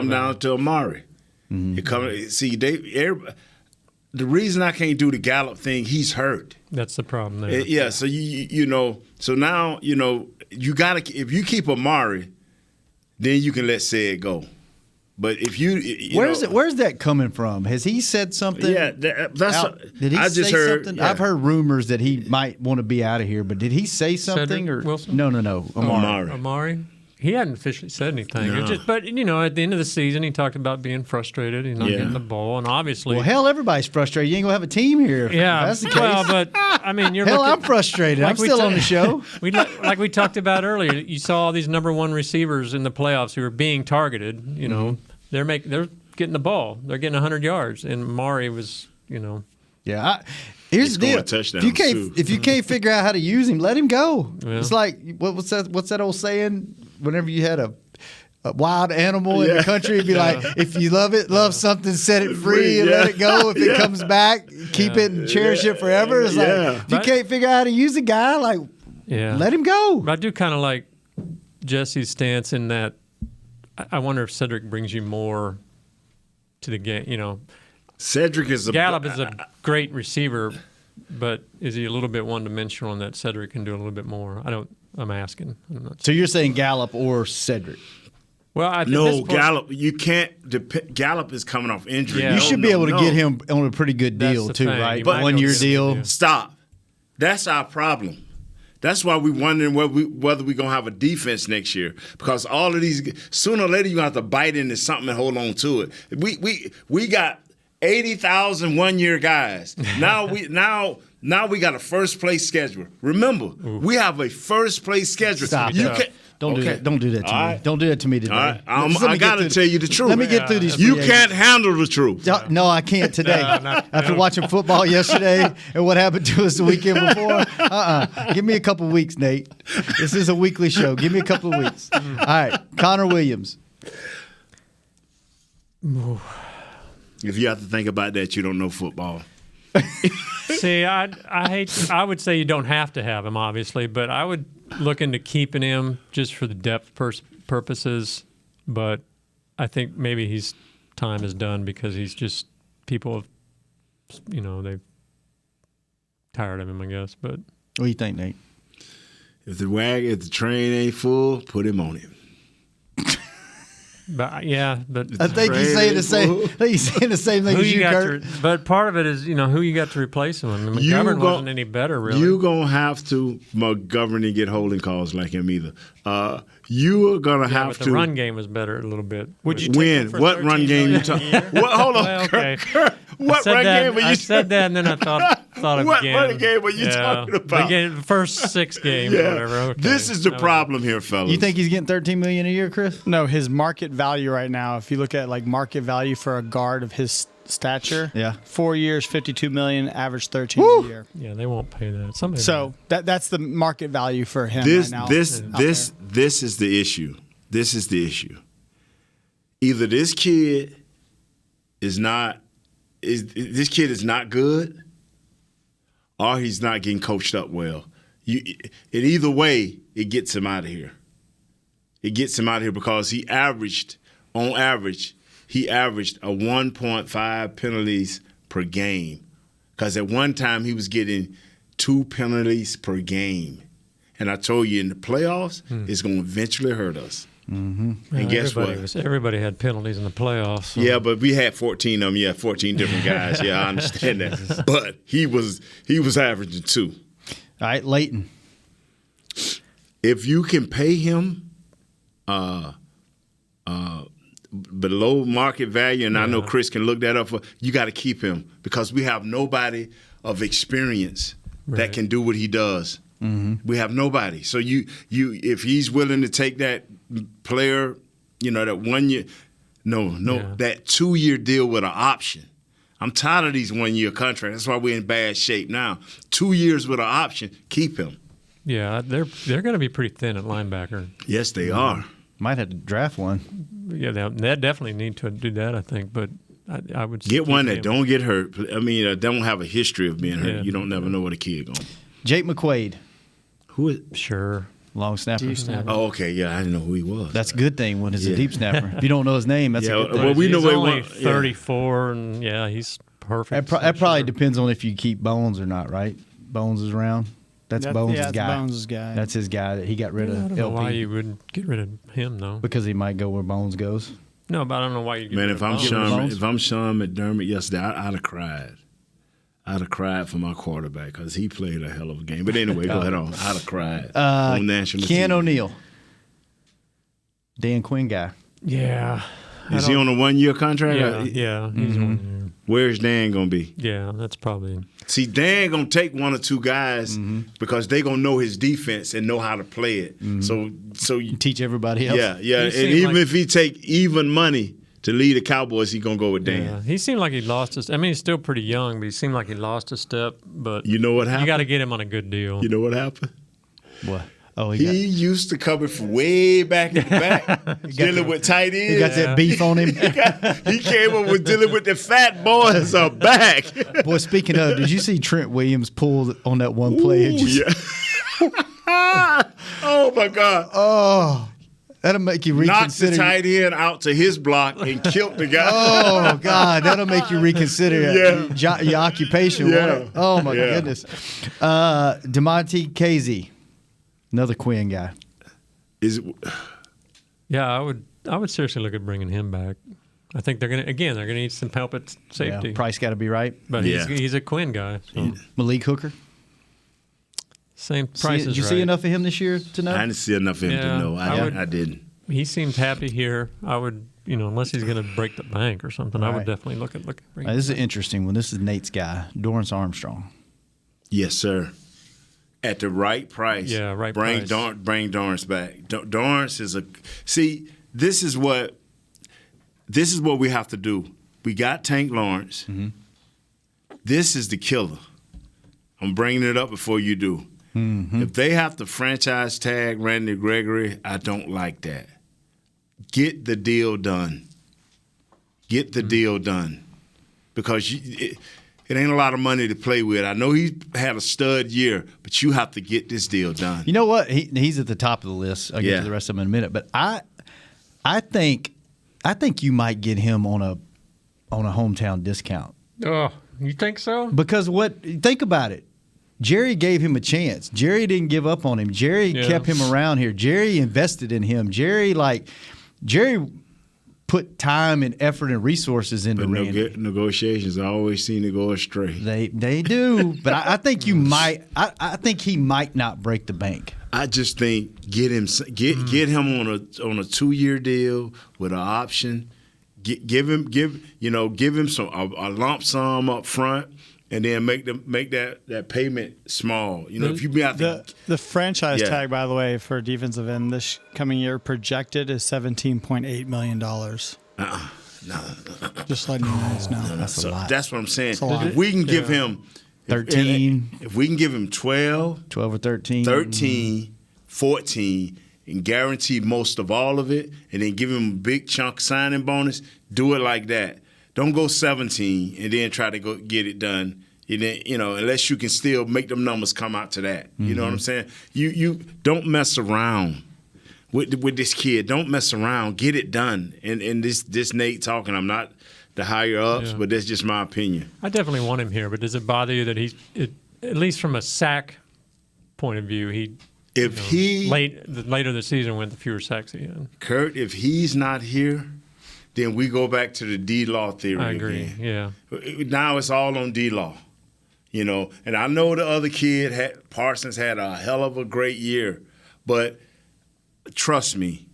down to Amari. Mm-hmm. The reason I can't do the Gallup thing, he's hurt. That's the problem there. Yeah, so so now you gotta, if you keep Amari, then you can let Ced go. But if where's that coming from? Has he said something? Yeah, did he say something? Yeah. I've heard rumors that he might want to be out of here, but did he say something? Cedric or Wilson? No. Amari. He hadn't officially said anything. No. But at the end of the season, he talked about being frustrated. He's not getting the ball, and obviously, well, hell, everybody's frustrated. You ain't gonna have a team here. Yeah, if that's the case. Well, but I mean, I'm frustrated. I'm still on the show. Like we talked about earlier, you saw all these number one receivers in the playoffs who are being targeted. They're getting the ball. They're getting 100 yards, and Amari was, Yeah. Here's the deal. If you can't figure out how to use him, let him go. Yeah. It's like what's that old saying? Whenever you had a wild animal in the country, it'd be like, if you love something, set it free and let it go. If it comes back, keep it and cherish it forever. It's like if you can't figure out how to use a guy, let him go. But I do kind of like Jesse's stance in that I wonder if Cedric brings you more to the game. Cedric is Gallup is a great receiver, but is he a little bit one-dimensional in that Cedric can do a little bit more? I'm asking. So you're saying Gallup or Cedric? Well, Gallup. You can't. Gallup is coming off injury. Yeah. You should be able to get him on a pretty good deal too, right? But 1 year deal. Stop. That's our problem. That's why we're wondering whether we're going to have a defense next year. Because all of these, sooner or later, you're going to have to bite into something and hold on to it. We got 80,000 1-year guys. Now we got a first place schedule. Remember, we have a first place schedule. Stop. Don't do that. Don't do that to me. Right. Don't do that to me today. All right. I got to tell you the truth. Let me get through these. You can't handle the truth. No, I can't today. After watching football yesterday and what happened to us the weekend before, Give me a couple weeks, Nate. This is a weekly show. Give me a couple of weeks. All right, Connor Williams. If you have to think about that, you don't know football. See, I would say you don't have to have him, obviously, but I would look into keeping him just for the depth purposes. But I think maybe his time is done because he's just people have, they've tired of him, I guess. But what do you think, Nate? If the train ain't full, put him on it. But I think he's saying the same. I think he's saying the same thing as you, Kurt. But part of it is, who you got to replace him. I mean, McGovern wasn't any better, really. You're gonna have to McGovern and get holding calls like him either. You are gonna have to. The run game was better a little bit. Would you win? What run game you talking? Hold on, well, okay. What run game were you? I said that, and then I thought of what again. What run game were you talking about? The first 6 games, or whatever. Okay. This is the problem here, fellas. You think he's getting $13 million a year, Chris? No, his market value right now. If you look at market value for a guard of his stature, 4 years, $52 million, average 13 a year. Yeah, they won't pay that. That's the market value for him right now. This is the issue. This is the issue. Either this kid is not good, or he's not getting coached up well. In either way, it gets him out of here. It gets him out of here because he averaged a 1.5 penalties per game. Because at one time he was getting 2 penalties per game. And I told you in the playoffs, it's going to eventually hurt us. Mm-hmm. And guess what? Everybody had penalties in the playoffs. So. Yeah, but we had 14 of them. Yeah, 14 different guys. Yeah, I understand that. But he was averaging 2. All right, Leighton. If you can pay him, below market value, and I know Chris can look that up for. You got to keep him because we have nobody of experience that can do what he does. Mm-hmm. We have nobody. So you if he's willing to take that player, that 1 year, that 2-year deal with an option. I'm tired of these 1-year contracts. That's why we're in bad shape now. 2 years with an option, keep him. Yeah, they're going to be pretty thin at linebacker. Yes, they are. Might have to draft one. Yeah, they definitely need to do that, I think. But I would get one that don't get hurt. I mean, don't have a history of being hurt. Yeah. You don't never know what a kid going. Jake McQuaid. Who is? Sure. Long snapper. Deep snapper. Oh, okay. Yeah, I didn't know who he was. That's a good thing when it's a deep snapper. If you don't know his name, that's a good thing. Well, we know he's only what 34, and he's perfect. That probably depends on if you keep Bones or not, right? Bones is around. That's Bones' guy. Bones' guy. That's his guy that he got rid of. I don't know why you would get rid of him, though. Because he might go where Bones goes. No, but I don't know why you get Man, rid if of I'm Bones. Sean, if I'm Sean McDermott yesterday, I'd have cried. I'd have cried for my quarterback because he played a hell of a game. But anyway, go ahead on. I'd have cried on national Ken TV. O'Neal. Dan Quinn guy. Yeah. Is he on a 1-year contract? Yeah. He's 1 year. Where's Dan going to be? Yeah, that's probably. See, Dan going to take 1 or 2 guys because they going to know his defense and know how to play it. So you teach everybody else. Yeah. And even if he take even money to lead the Cowboys, he going to go with Dan. Yeah. He seemed like he lost his. I mean, he's still pretty young, but he seemed like he lost a step. But you know what happened? You got to get him on a good deal. You know what happened? What? Oh, he used to coming from way back in the back, dealing with tight ends. He got that beef on him. He came up with dealing with the fat boys up back. Boy, speaking of, did you see Trent Williams pulled on that one play? Oh, my God. Oh, that'll make you reconsider. Knocked the tight end out to his block and killed the guy. Oh, God, that'll make you reconsider your occupation. Yeah. Oh, my goodness. DeMonte Casey. Another Quinn guy. Yeah, I would seriously look at bringing him back. I think they're gonna need some help at safety. Yeah, price got to be right. But he's a Quinn guy. So. Malik Hooker. Same price. Did you see enough of him this year to know? I didn't see enough of him to know. I didn't. He seemed happy here. I would, unless he's going to break the bank or something, I would definitely look at bringing him this is back. an interesting one. This is Nate's guy, Dorrance Armstrong. Yes, sir. At the right price. Yeah, right price. Bring Dorrance back. Dorrance is see, this is what we have to do. We got Tank Lawrence. Mm-hmm. This is the killer. I'm bringing it up before you do. Mm-hmm. If they have to franchise tag Randy Gregory, I don't like that. Get the deal done. Get the deal done. Because it ain't a lot of money to play with. I know he had a stud year, but you have to get this deal done. You know what? He's at the top of the list. I'll get to the rest of them in a minute. But I think you might get him on a hometown discount. Oh, you think so? Because think about it. Jerry gave him a chance. Jerry didn't give up on him. Jerry kept him around here. Jerry invested in him. Jerry put time and effort and resources into Randy. Negotiations always seem to go astray. They do, but I think you might. I think he might not break the bank. I just think get him on a 2-year deal with an option. Give him some a lump sum up front. And then make that payment small. If you be out the franchise tag, by the way, for defensive end this coming year projected is $17.8 million. No. Just letting you guys know. That's a lot. That's what I'm saying. If we can give him 13, if we can give him 12 or 13, 14, and guarantee most of all of it, and then give him a big chunk signing bonus, do it like that. Don't go 17 and then try to go get it done. Unless you can still make them numbers come out to that. You know what I'm saying? You don't mess around with this kid. Don't mess around. Get it done. And this Nate talking, I'm not the higher ups, but that's just my opinion. I definitely want him here, but does it bother you that at least from a sack point of view, later this season went the fewer sacks he had? Kurt, if he's not here, then we go back to the D-Law theory. I agree, again. Now it's all on D-Law, And I know the other kid, Parsons, had a hell of a great year. But trust me,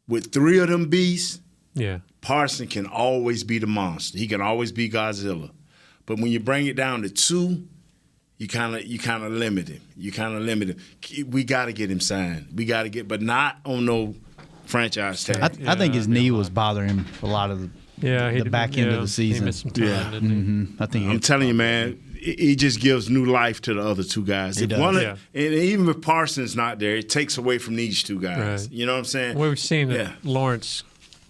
with 3 of them beasts, Yeah. Parson can always be the monster. He can always be Godzilla. But when you bring it down to 2, you kind of limit him. We got to get him signed. But not on no franchise tag. I think his knee was bothering him a lot of the back end of the season. He missed some time, didn't he? I'm telling you, man, he just gives new life to the other 2 guys. He does. And even if Parsons not there, it takes away from these 2 guys. Right. You know what I'm saying? Well, we've seen that Lawrence,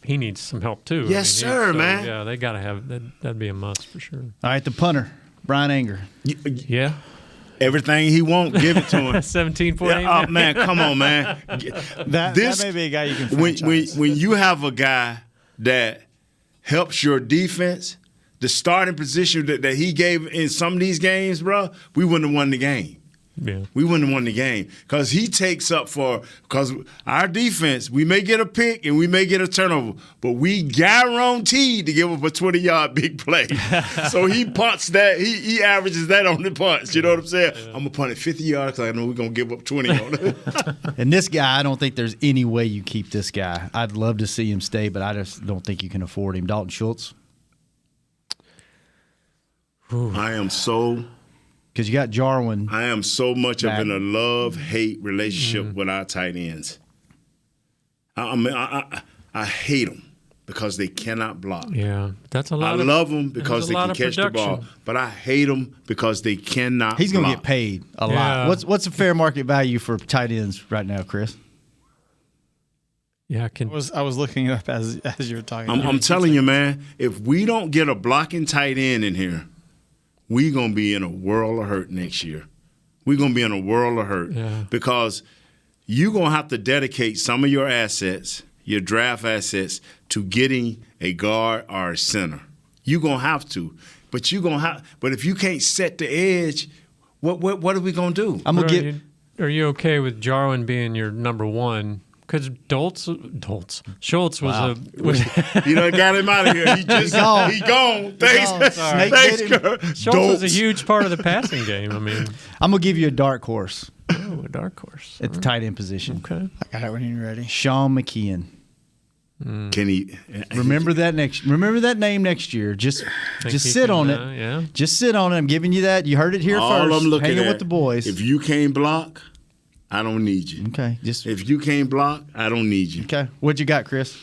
he needs some help too. Yes, sir, man. Yeah, they got to have that. That'd be a must for sure. All right, the punter, Brian Anger. Yeah. Everything he wants, give it to him. 17.8. Oh, man, come on, man. That may be a guy you can franchise. When you have a guy that helps your defense, the starting position that he gave in some of these games, bro, we wouldn't have won the game. Yeah. We wouldn't have won the game because he takes up because our defense, we may get a pick and we may get a turnover, but we guaranteed to give up a 20-yard big play. So he punts that. He averages that on the punts. You know what I'm saying? Yeah. I'm going to punt it 50 yards because I know we're going to give up 20 on it. And this guy, I don't think there's any way you keep this guy. I'd love to see him stay, but I just don't think you can afford him. Dalton Schultz. I am so... Because you got Jarwin. I am so much in a love-hate relationship with our tight ends. I hate them because they cannot block. Yeah, that's a lot. I love them because they can catch the ball, but I hate them because they cannot. He's going to block. get paid a lot. What's the fair market value for tight ends right now, Chris? Yeah, I was looking it up as you were talking. I'm telling you, man. If we don't get a blocking tight end in here, we're going to be in a world of hurt next year. We're going to be in a world of hurt because you're going to have to dedicate some of your assets, your draft assets, to getting a guard or a center. You're going to have to. But if you can't set the edge, what are we going to do? Are you okay with Jarwin being your number 1? Because Schultz was you done got him out of here. He gone. Thanks. Schultz was a huge part of the passing game. I mean, I'm gonna give you a dark horse. Oh, a dark horse at the tight end position. Okay, I got it when you're ready. Sean McKeon. Can he remember that name next year? Just sit on it. Yeah. Just sit on it. I'm giving you that. You heard it here All first. I'm looking Hanging at, with the boys. If you can't block, I don't need you. Okay. If you can't block, I don't need you. Okay. What you got, Chris?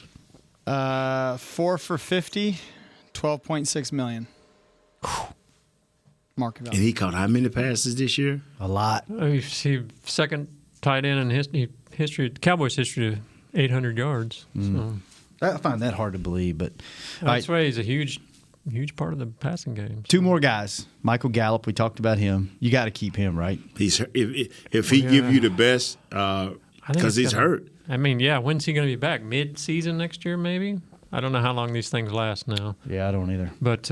4 for 50, $12.6 million. Market value. And he caught how many passes this year? A lot. He second tight end in history, Cowboys history, 800 yards. So. I find that hard to believe, but that's why he's a huge part of the passing game. 2 more guys. Michael Gallup, we talked about him. You got to keep him, right? If he give you the best, because he's hurt. I mean, when's he going to be back? Mid-season next year, maybe? I don't know how long these things last now. Yeah, I don't either. But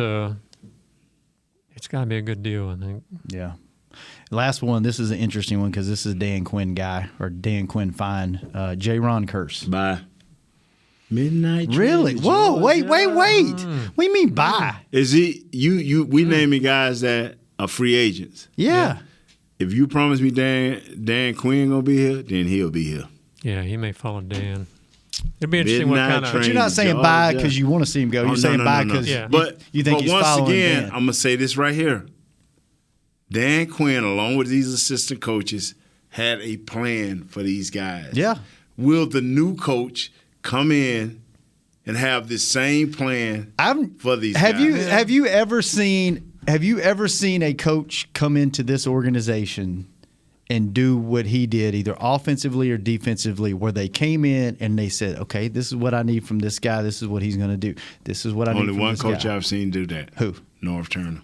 it's got to be a good deal, I think. Yeah. Last one. This is an interesting one because this is a Dan Quinn guy, or Dan Quinn find. J-Ron Curse. Bye. Midnight. Really? Whoa! Wait! What do you mean bye? Is he? We naming guys that are free agents. Yeah. If you promise me Dan Quinn gonna be here, then he'll be here. Yeah, he may follow Dan. It'd be interesting what kind of. But you're not saying bye because you want to see him go. You're saying bye because you think he's following Dan. I'm gonna say this right here. Dan Quinn, along with these assistant coaches, had a plan for these guys. Yeah. Will the new coach come in and have the same plan for these guys? Have you ever seen a coach come into this organization and do what he did, either offensively or defensively, where they came in and they said, okay, this is what I need from this guy. This is what he's going to do. This is what I need from this guy. Only one coach I've seen do that. Who? Norv Turner.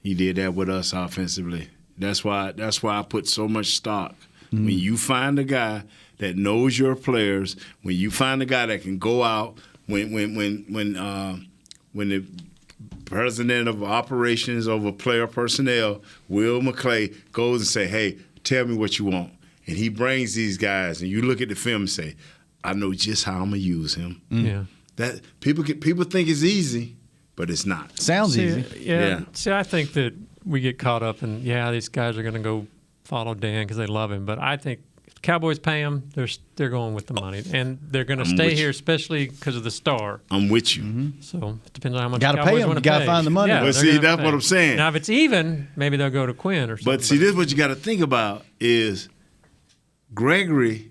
He did that with us offensively. That's why I put so much stock. When you find a guy that knows your players, when you find a guy that can go out, when the president of operations over player personnel, Will McClay, goes and say, hey, tell me what you want. And he brings these guys, and you look at the film and say, I know just how I'm going to use him. Yeah. That people think it's easy, but it's not. Sounds easy. Yeah. See, I think that we get caught up in, these guys are going to go follow Dan because they love him. But I think Cowboys pay them, they're going with the money, and they're going to stay here, especially because of the star. I'm with you. So it depends on how much Gotta the Cowboys pay 'em. want You to pay. gotta find the money. Yeah, But they're see, gonna that's pay. what I'm saying. Now, if it's even, maybe they'll go to Quinn or something. But see, this is what you got to think about is Gregory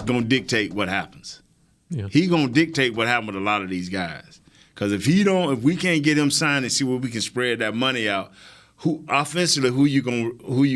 gonna dictate what happens. Yeah. He gonna dictate what happened with a lot of these guys. Because if we can't get him signed and see where we can spread that money out, who you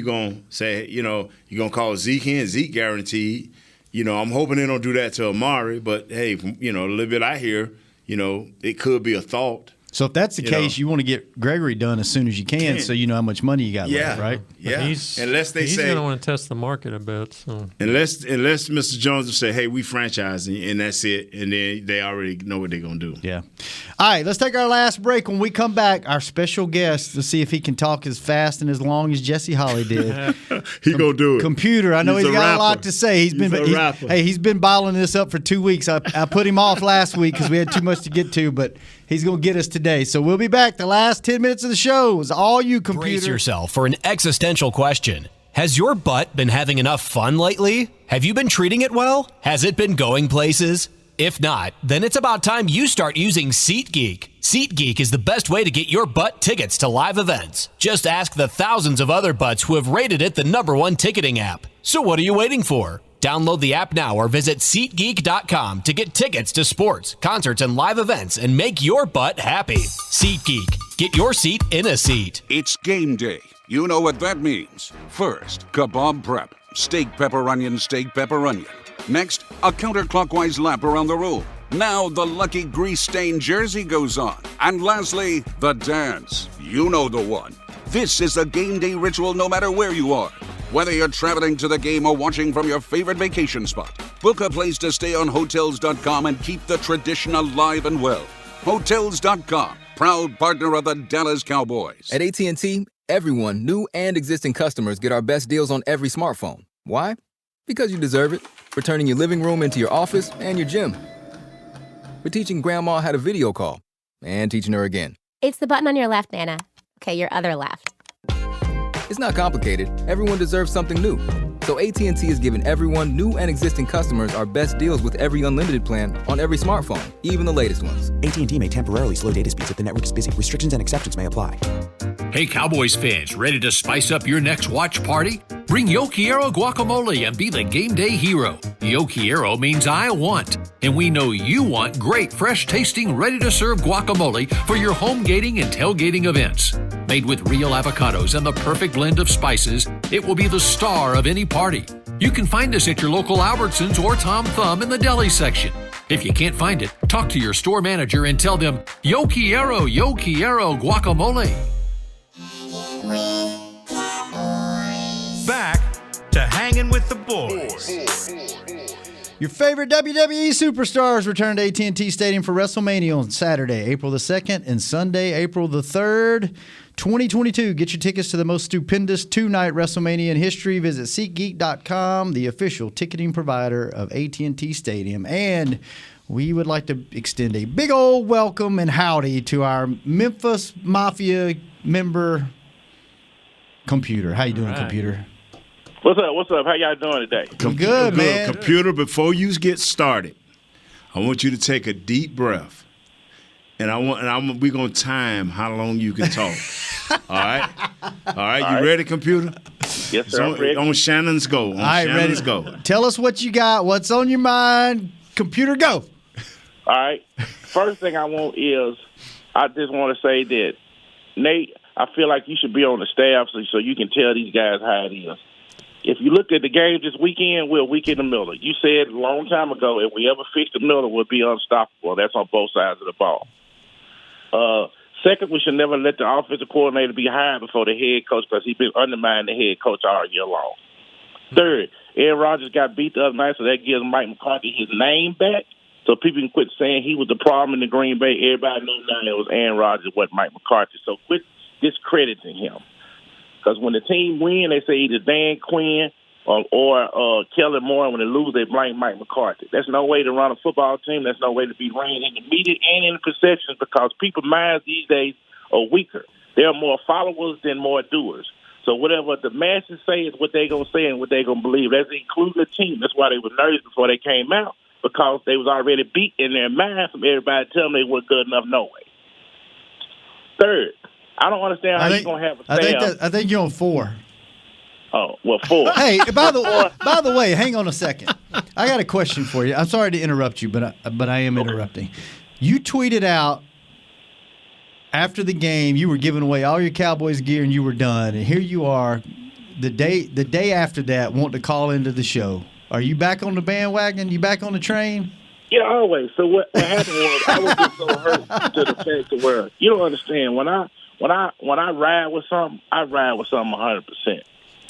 gonna say? You gonna call Zeke in? Zeke guaranteed. I'm hoping they don't do that to Amari. But hey, a little bit I hear, it could be a thought. So if that's the case, you want to get Gregory done as soon as you can, so you know how much money you got left, right? Yeah. Unless they he's say going to want to test the market a bit. So unless Mr. Jones will say, "Hey, we franchising," and that's it, and then they already know what they're going to do. Yeah. All right, let's take our last break. When we come back, our special guest, to see if he can talk as fast and as long as Jesse Holly did. He gonna do it. Computer. I know he's got a lot to say. He's been bottling this up for 2 weeks. I put him off last week because we had too much to get to, but he's going to get us today. So we'll be back. The last 10 minutes of the show is all you, Computer. Brace yourself for an existential question. Has your butt been having enough fun lately? Have you been treating it well? Has it been going places? If not, then it's about time you start using SeatGeek. SeatGeek is the best way to get your butt tickets to live events. Just ask the thousands of other butts who have rated it the #1 ticketing app. So what are you waiting for? Download the app now or visit SeatGeek.com to get tickets to sports, concerts, and live events and make your butt happy. SeatGeek. Get your seat in a seat. It's game day. You know what that means. First, kebab prep. Steak, pepper, onion, steak, pepper, onion. Next, a counterclockwise lap around the room. Now the lucky grease-stained jersey goes on. And lastly, the dance. You know the one. This is a game day ritual no matter where you are. Whether you're traveling to the game or watching from your favorite vacation spot, book a place to stay on Hotels.com and keep the tradition alive and well. Hotels.com, proud partner of the Dallas Cowboys. At AT&T, everyone, new and existing customers, get our best deals on every smartphone. Why? Because you deserve it. We're turning your living room into your office and your gym. We're teaching Grandma how to video call and teaching her again. It's the button on your left, Nana. Okay, your other left. It's not complicated. Everyone deserves something new. So AT&T is giving everyone, new and existing customers, our best deals with every unlimited plan on every smartphone, even the latest ones. AT&T may temporarily slow data speeds if the network is busy. Restrictions and exceptions may apply. Hey, Cowboys fans, ready to spice up your next watch party? Bring Yo Quiero guacamole and be the game day hero. Yo Quiero means I want, and we know you want great, fresh-tasting, ready-to-serve guacamole for your home gating and tailgating events. Made with real avocados and the perfect blend of spices, it will be the star of any party. You can find us at your local Albertsons or Tom Thumb in the deli section. If you can't find it, talk to your store manager and tell them, Yo Quiero guacamole. Back to Hanging with the Boys. Your favorite WWE superstars return to AT&T Stadium for WrestleMania on Saturday, April the 2nd, and Sunday, April the 3rd, 2022. Get your tickets to the most stupendous two-night WrestleMania in history. Visit SeatGeek.com, the official ticketing provider of AT&T Stadium. And we would like to extend a big old welcome and howdy to our Memphis Mafia member, Computer. How you doing, Computer? What's up? How y'all doing today? Good, man. Computer, before you get started, I want you to take a deep breath, and we're gonna time how long you can talk. All right. You ready, Computer? Yes, sir. I'm ready. On Shannon's go. All right, ready. Go. Tell us what you got. What's on your mind? Computer, go. All right. First thing I want is, I just want to say that, Nate, I feel like you should be on the staff so you can tell these guys how it is. If you look at the game this weekend, we're weak in the middle. You said a long time ago, if we ever fix the middle, we'll be unstoppable. That's on both sides of the ball. Second, we should never let the offensive coordinator be hired before the head coach because he's been undermining the head coach all year long. Third, Aaron Rodgers got beat the other night, so that gives Mike McCarthy his name back. So people can quit saying he was the problem in the Green Bay. Everybody knows now it was Aaron Rodgers, wasn't Mike McCarthy. So quit discrediting him. Because when the team win, they say either Dan Quinn or Kellen Moore. When they lose, they blame Mike McCarthy. That's no way to run a football team. That's no way to be ran in the media and in the perceptions because people's minds these days are weaker. There are more followers than more doers. So whatever the masses say is what they gonna say and what they gonna believe. That's including the team. That's why they were nervous before they came out, because they was already beat in their mind from everybody telling them they weren't good enough no way. Third, I don't understand how you're gonna have a staff. I think you're on 4. Oh, well, 4. Hey, by the way, hang on a second. I got a question for you. I'm sorry to interrupt you, but I am interrupting. You tweeted out after the game you were giving away all your Cowboys gear and you were done, and here you are the day after that wanting to call into the show. Are you back on the bandwagon? You back on the train? Yeah, always. So what happened was I was just so hurt to the fact of where you don't understand when I ride with something, I ride with something 100%.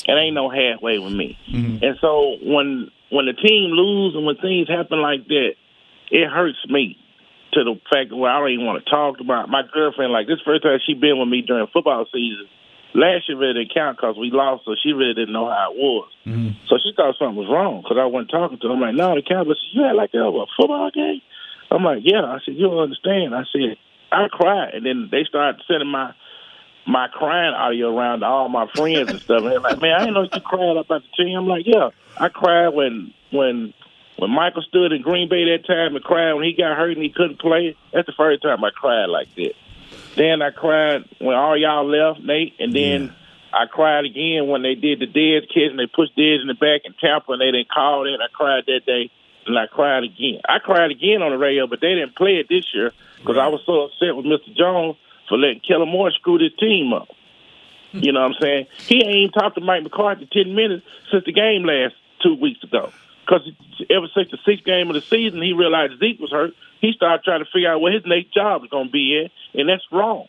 It ain't no halfway with me. Mm-hmm. And so when the team lose and when things happen like that, it hurts me to the fact where I don't even want to talk about my girlfriend. Like this first time she been with me during football season. Last year really didn't count because we lost, so she really didn't know how it was. Mm-hmm. So she thought something was wrong because I wasn't talking to her. I'm like, no, the Cowboys, you had like that over a football game? I'm like, yeah. I said, you don't understand. I said, I cried. And then they started sending my crying audio around to all my friends and stuff. And they're like, man, I didn't know you cried about the team. I'm like, yeah. I cried when Michael stood in Green Bay that time and cried when he got hurt and he couldn't play. That's the first time I cried like that. Then I cried when all y'all left, Nate, and then I cried again when they did the Dez kids and they pushed Dez in the back in Tampa and they didn't call it. I cried that day, and I cried again. I cried again on the radio, but they didn't play it this year because I was so upset with Mr. Jones for letting Kellen Moore screw this team up. You know what I'm saying? He ain't even talked to Mike McCarthy 10 minutes since the game last 2 weeks ago. Because ever since the 6th game of the season, he realized Zeke was hurt. He started trying to figure out where his next job is going to be at, and that's wrong.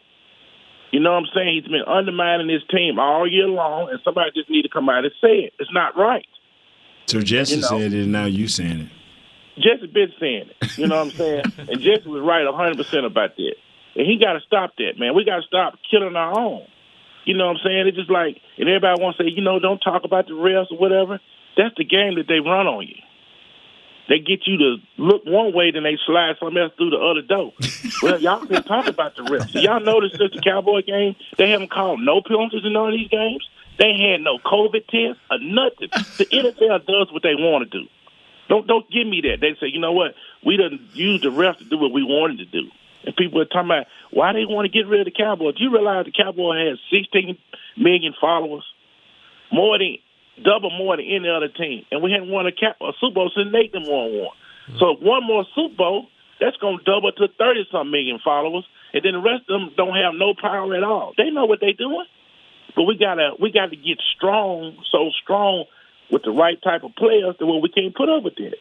You know what I'm saying? He's been undermining his team all year long, and somebody just need to come out and say it. It's not right. So Jesse said it, and now you saying it. Jesse been saying it. You know what I'm saying? And Jesse was right 100% about that. And he got to stop that, man. We got to stop killing our own. You know what I'm saying? It's just like, and everybody wants to say, don't talk about the refs or whatever. That's the game that they run on you. They get you to look one way, then they slide something else through the other door. Well, y'all can't talk about the refs. So y'all notice since the Cowboy game, they haven't called no penalties in none of these games. They had no COVID tests or nothing. The NFL does what they want to do. Don't give me that. They say, you know what? We done used the refs to do what we wanted to do. And people are talking about why they want to get rid of the Cowboys. Do you realize the Cowboys has 16 million followers? Double more than any other team. And we hadn't won a Super Bowl since Nathan won one. So one more Super Bowl, that's going to double to 30-some million followers. And then the rest of them don't have no power at all. They know what they're doing. But we gotta get strong, so strong with the right type of players to where we can't put up with that.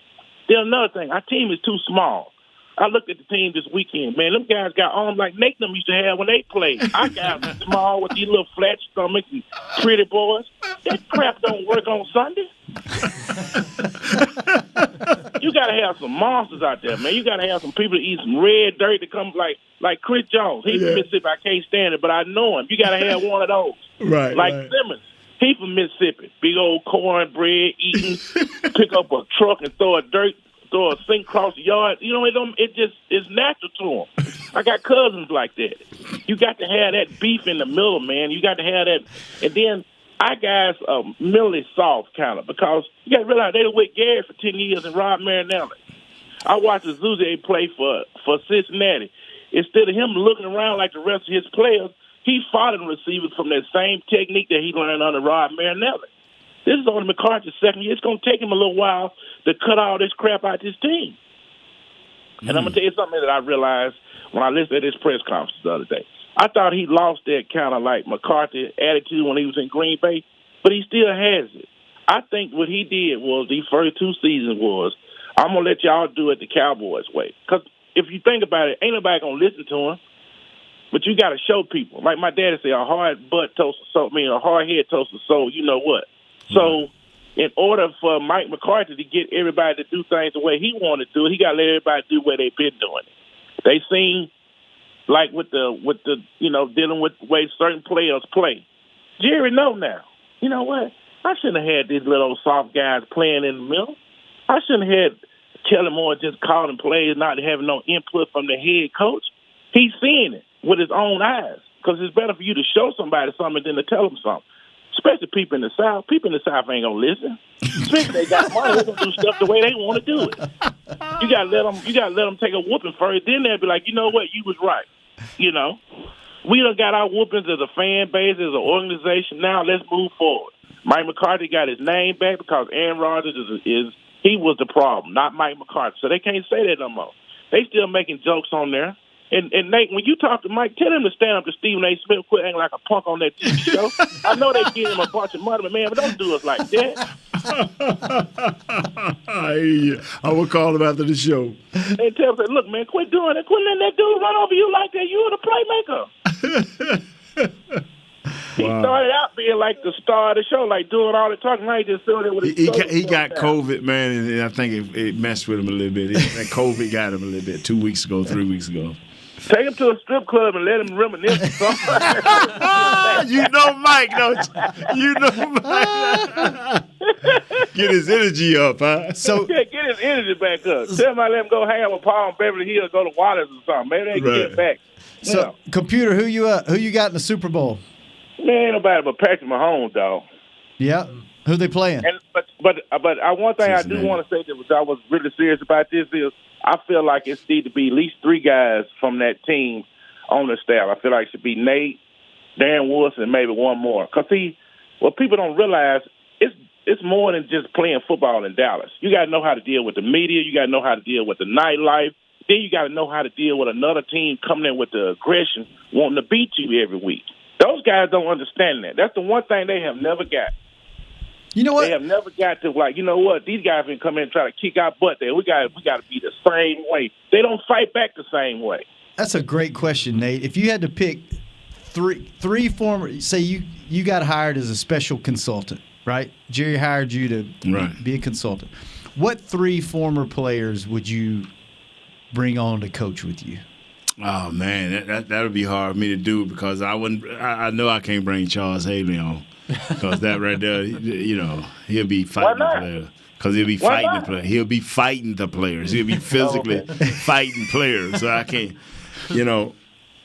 Then another thing, our team is too small. I looked at the team this weekend. Man, them guys got arms like Nathan used to have when they played. Our guys are small with these little flat stomachs and pretty boys. That crap don't work on Sunday. You got to have some monsters out there, man. You got to have some people to eat some red dirt to come like Chris Jones. He's from Mississippi. I can't stand it, but I know him. You got to have one of those. Right. Simmons. He from Mississippi. Big old cornbread eating, pick up a truck and throw a sink across the yard. It's natural to them. I got cousins like that. You got to have that beef in the middle, man. You got to have that. And then our guys are mentally soft, kind of, because you got to realize they were with Gary for 10 years and Rob Marinelli. I watched Azusa play for Cincinnati. Instead of him looking around like the rest of his players, he fought receivers from that same technique that he learned under Rob Marinelli. This is only McCarthy's second year. It's going to take him a little while to cut all this crap out this team. And I'm going to tell you something that I realized when I listened to this press conference the other day. I thought he lost that kind of like McCarthy attitude when he was in Green Bay, but he still has it. I think what he did was these first 2 seasons was, I'm going to let y'all do it the Cowboys way. Because if you think about it, ain't nobody going to listen to him. But you got to show people. Like my daddy said, a hard butt toast the soul. A hard head toast the soul. You know what? So in order for Mike McCarthy to get everybody to do things the way he wanted to do it, he got to let everybody do what they've been doing it. They seem like with the dealing with the way certain players play. Jerry know now. You know what? I shouldn't have had these little soft guys playing in the middle. I shouldn't have had Kellen Moore just calling plays, not having no input from the head coach. He's seeing it with his own eyes because it's better for you to show somebody something than to tell them something. especially people in the South. People in the South ain't gonna listen. Especially they got money, they gonna do stuff the way they want to do it. You gotta let them take a whooping first. Then they'll be like, you know what, you was right. You know, we done got our whoopings as a fan base, as an organization. Now let's move forward. Mike McCarthy got his name back because Aaron Rodgers he was the problem, not Mike McCarthy. So they can't say that no more. They still making jokes on there. And Nate, when you talk to Mike, tell him to stand up to Stephen A. Smith, quit acting like a punk on that TV show. I know they give him a bunch of money, but man, but don't do us like that. I will call him after the show. They tell him, look, man, quit doing it. Quit letting that dude run over you like that. You were the playmaker. He started out being like the star of the show, like doing all the talking. Now he just sitting there with his He got COVID, man, and I think it messed with him a little bit. That COVID got him a little bit 2 weeks ago, 3 weeks ago. Take him to a strip club and let him reminisce or something. You know Mike, don't you? You know Mike. Get his energy up, huh? So get his energy back up. Tell him I let him go hang out with Paul and Beverly Hills, go to Waters or something. Maybe they can get back. So, Computer, who you got in the Super Bowl? Man, ain't nobody but Patrick Mahomes, dog. Yeah. Who they playing? But one thing I do want to say that I was really serious about this is I feel like it needs to be at least 3 guys from that team on the staff. I feel like it should be Nate, Darren Wilson, and maybe one more. Because, see, what people don't realize, it's more than just playing football in Dallas. You got to know how to deal with the media. You got to know how to deal with the nightlife. Then you got to know how to deal with another team coming in with the aggression, wanting to beat you every week. Those guys don't understand that. That's the one thing they have never got. You know what? They have never got to, like, you know what? These guys can come in and try to kick our butt there. We got to be the same way. They don't fight back the same way. That's a great question, Nate. If you had to pick three former, say you got hired as a special consultant, right? Jerry hired you to be a consultant. What 3 former players would you bring on to coach with you? Oh man, that would be hard for me to do because I know I can't bring Charles Haley on because that right there, you know, he'll be fighting the players. Because he'll be fighting the players. He'll be fighting the players. He'll be physically fighting players. So I can't, you know,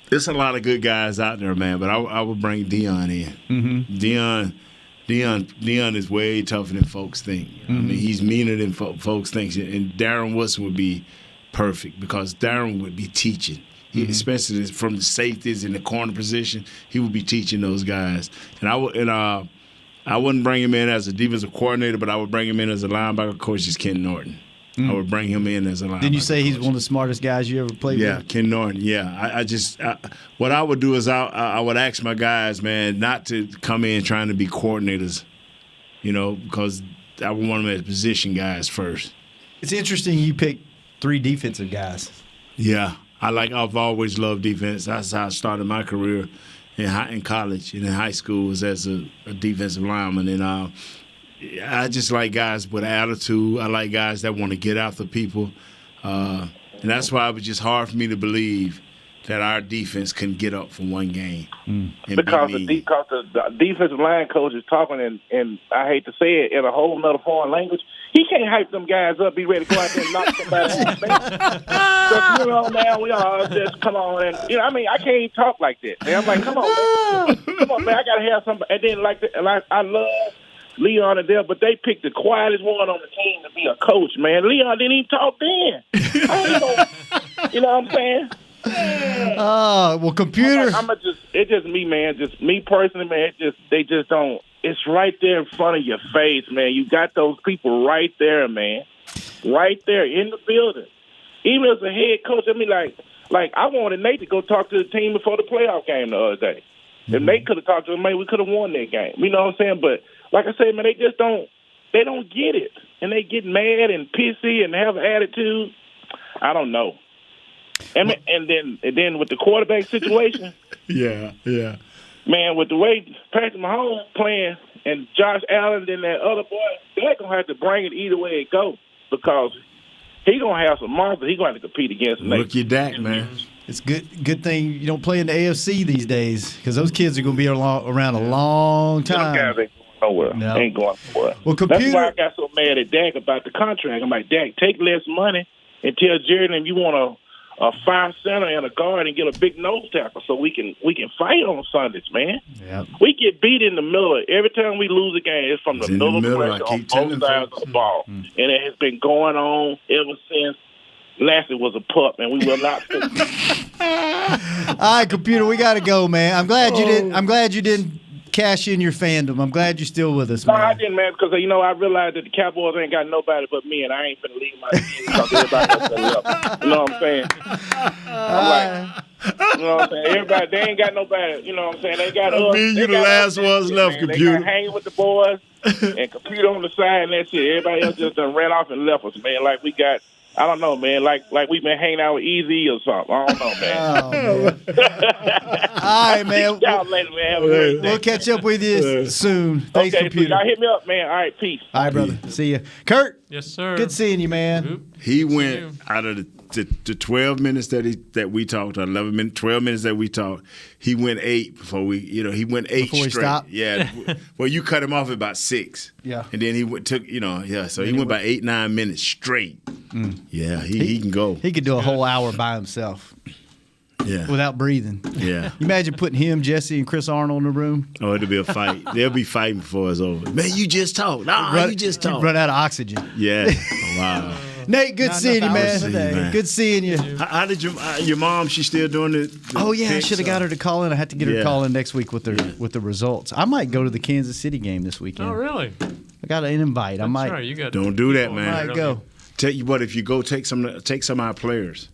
there's a lot of good guys out there, man. But I would bring Dion in. Mm-hmm. Dion is way tougher than folks think. Mm-hmm. I mean, he's meaner than folks think. And Darren Woodson would be perfect because Darren would be teaching. Especially from the safeties in the corner position, he would be teaching those guys. And I wouldn't bring him in as a defensive coordinator, but I would bring him in as a linebacker coach. Is Ken Norton. I would bring him in as a linebacker. Didn't you say he's one of the smartest guys you ever played with? Yeah, Ken Norton. Yeah, what I would do is I would ask my guys, man, not to come in trying to be coordinators, you know, because I would want them as position guys first. It's interesting you picked 3 defensive guys. Yeah. I've always loved defense. That's how I started my career in college and in high school was as a defensive lineman. And I just like guys with attitude. I like guys that want to get after people. And that's why it was just hard for me to believe that our defense couldn't get up for one game. Because the defensive line coach is talking, and I hate to say it, in a whole nother foreign language. He can't hype them guys up, be ready to go out there and knock somebody out, man. So, you know, man, we all just come on. And, you know, I mean, I can't even talk like that. And I'm like, come on, man. Come on, man, I got to have somebody. And then, I love Leon and Dale, but they picked the quietest one on the team to be a coach, man. Leon didn't even talk then. You know what I'm saying? Well, Computer. It's just me, man. Just me personally, man. They just don't. It's right there in front of your face, man. You got those people right there, man. Right there in the building. Even as a head coach, I mean, like I wanted Nate to go talk to the team before the playoff game the other day. If Nate could have talked to him, maybe we could have won that game. You know what I'm saying? But like I said, man, they just don't. They don't get it, and they get mad and pissy and have an attitude. I don't know. And then with the quarterback situation, yeah, man, with the way Patrick Mahomes playing and Josh Allen and that other boy, they're gonna have to bring it either way it goes because he gonna have some monsters. He gonna have to compete against them. Look your Dak, man. It's good thing you don't play in the AFC these days because those kids are gonna be around a long time. Those guys ain't going nowhere. No. Ain't going nowhere. Well, That's why I got so mad at Dak about the contract. I'm like, Dak, take less money and tell Jared and you want a 5 center and a guard and get a big nose tackle so we can fight on Sundays, man. Yep. We get beat in the middle. Every time we lose a game, it's from the middle of the pressure on both sides of the ball. And it has been going on ever since Lassie was a pup, and we will not fix it. All right, Computer, we got to go, man. I'm glad you didn't cash in your fandom. I'm glad you're still with us, man. No, I didn't, man, because, I realized that the Cowboys ain't got nobody but me, and I ain't finna leave my team because everybody else done left. You know what I'm saying? I'm like, you know what I'm saying? Everybody, they ain't got nobody. You know what I'm saying? They got us. You the last ones left, man. Computer. They got Hanging with the boys and Computer on the side, and that's it. Everybody else just done ran off and left us, man. Like we got, I don't know, man. Like we've been hanging out with Easy or something. I don't know, man. Oh, man. All right, man. Y'all later, man. Have a great day. We'll catch up with you soon. Thanks, okay, Computer. So y'all hit me up, man. All right, peace. All right, brother. See you. Kurt. Yes, sir. Good seeing you, man. He went out of the 12 minutes that we talked, or 11 minutes, 12 minutes that we talked. He went 8 before we, he went 8 before straight. He stopped? Yeah. Well, you cut him off at about 6. Yeah. And then he took, so he went about 8, 9 minutes straight. Yeah, he can go. He could do a whole hour by himself. Yeah. Without breathing. Yeah. You imagine putting him, Jesse, and Chris Arnold in the room? Oh, it'll be a fight. They'll be fighting before it's over. Man, you just talked. You just talked. Run out of oxygen. Yeah. Wow. Nate, good seeing you, man. Good seeing you. How did your mom? She's still doing it? Oh yeah, I should have got her to call in. I had to get her to call in next week with the results. I might go to the Kansas City game this weekend. Oh really? I got an invite. That's I might. Right. You got. Don't do that, man. I might go. Tell you what, if you go, take some of our players.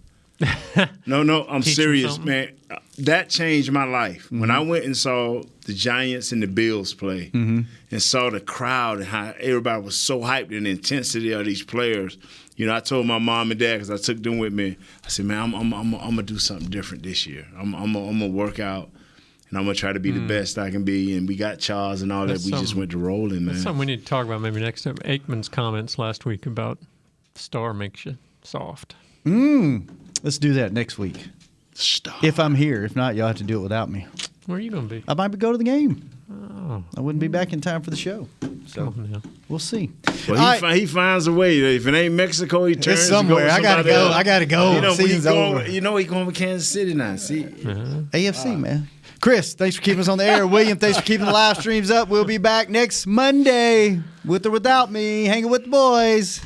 No, I'm serious, man. That changed my life. Mm-hmm. When I went and saw the Giants and the Bills play and saw the crowd and how everybody was so hyped and the intensity of these players, I told my mom and dad, because I took them with me, I said, man, I'm going to do something different this year. I'm going to work out, and I'm going to try to be the best I can be. And we got Charles and all that. We just went to rolling, man. That's something we need to talk about maybe next time. Aikman's comments last week about Star makes you soft. Let's do that next week. Stop. If I'm here. If not, you'll have to do it without me. Where are you going to be? I might go to the game. Oh. I wouldn't be back in time for the show. So we'll see. Well, he finds a way. If it ain't Mexico, he turns it's somewhere. I gotta go. I gotta go. Season's over. He's going with Kansas City now. See, AFC, man. Chris, thanks for keeping us on the air. William, thanks for keeping the live streams up. We'll be back next Monday, with or without me, hanging with the boys.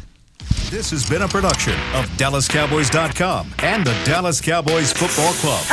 This has been a production of DallasCowboys.com and the Dallas Cowboys Football Club.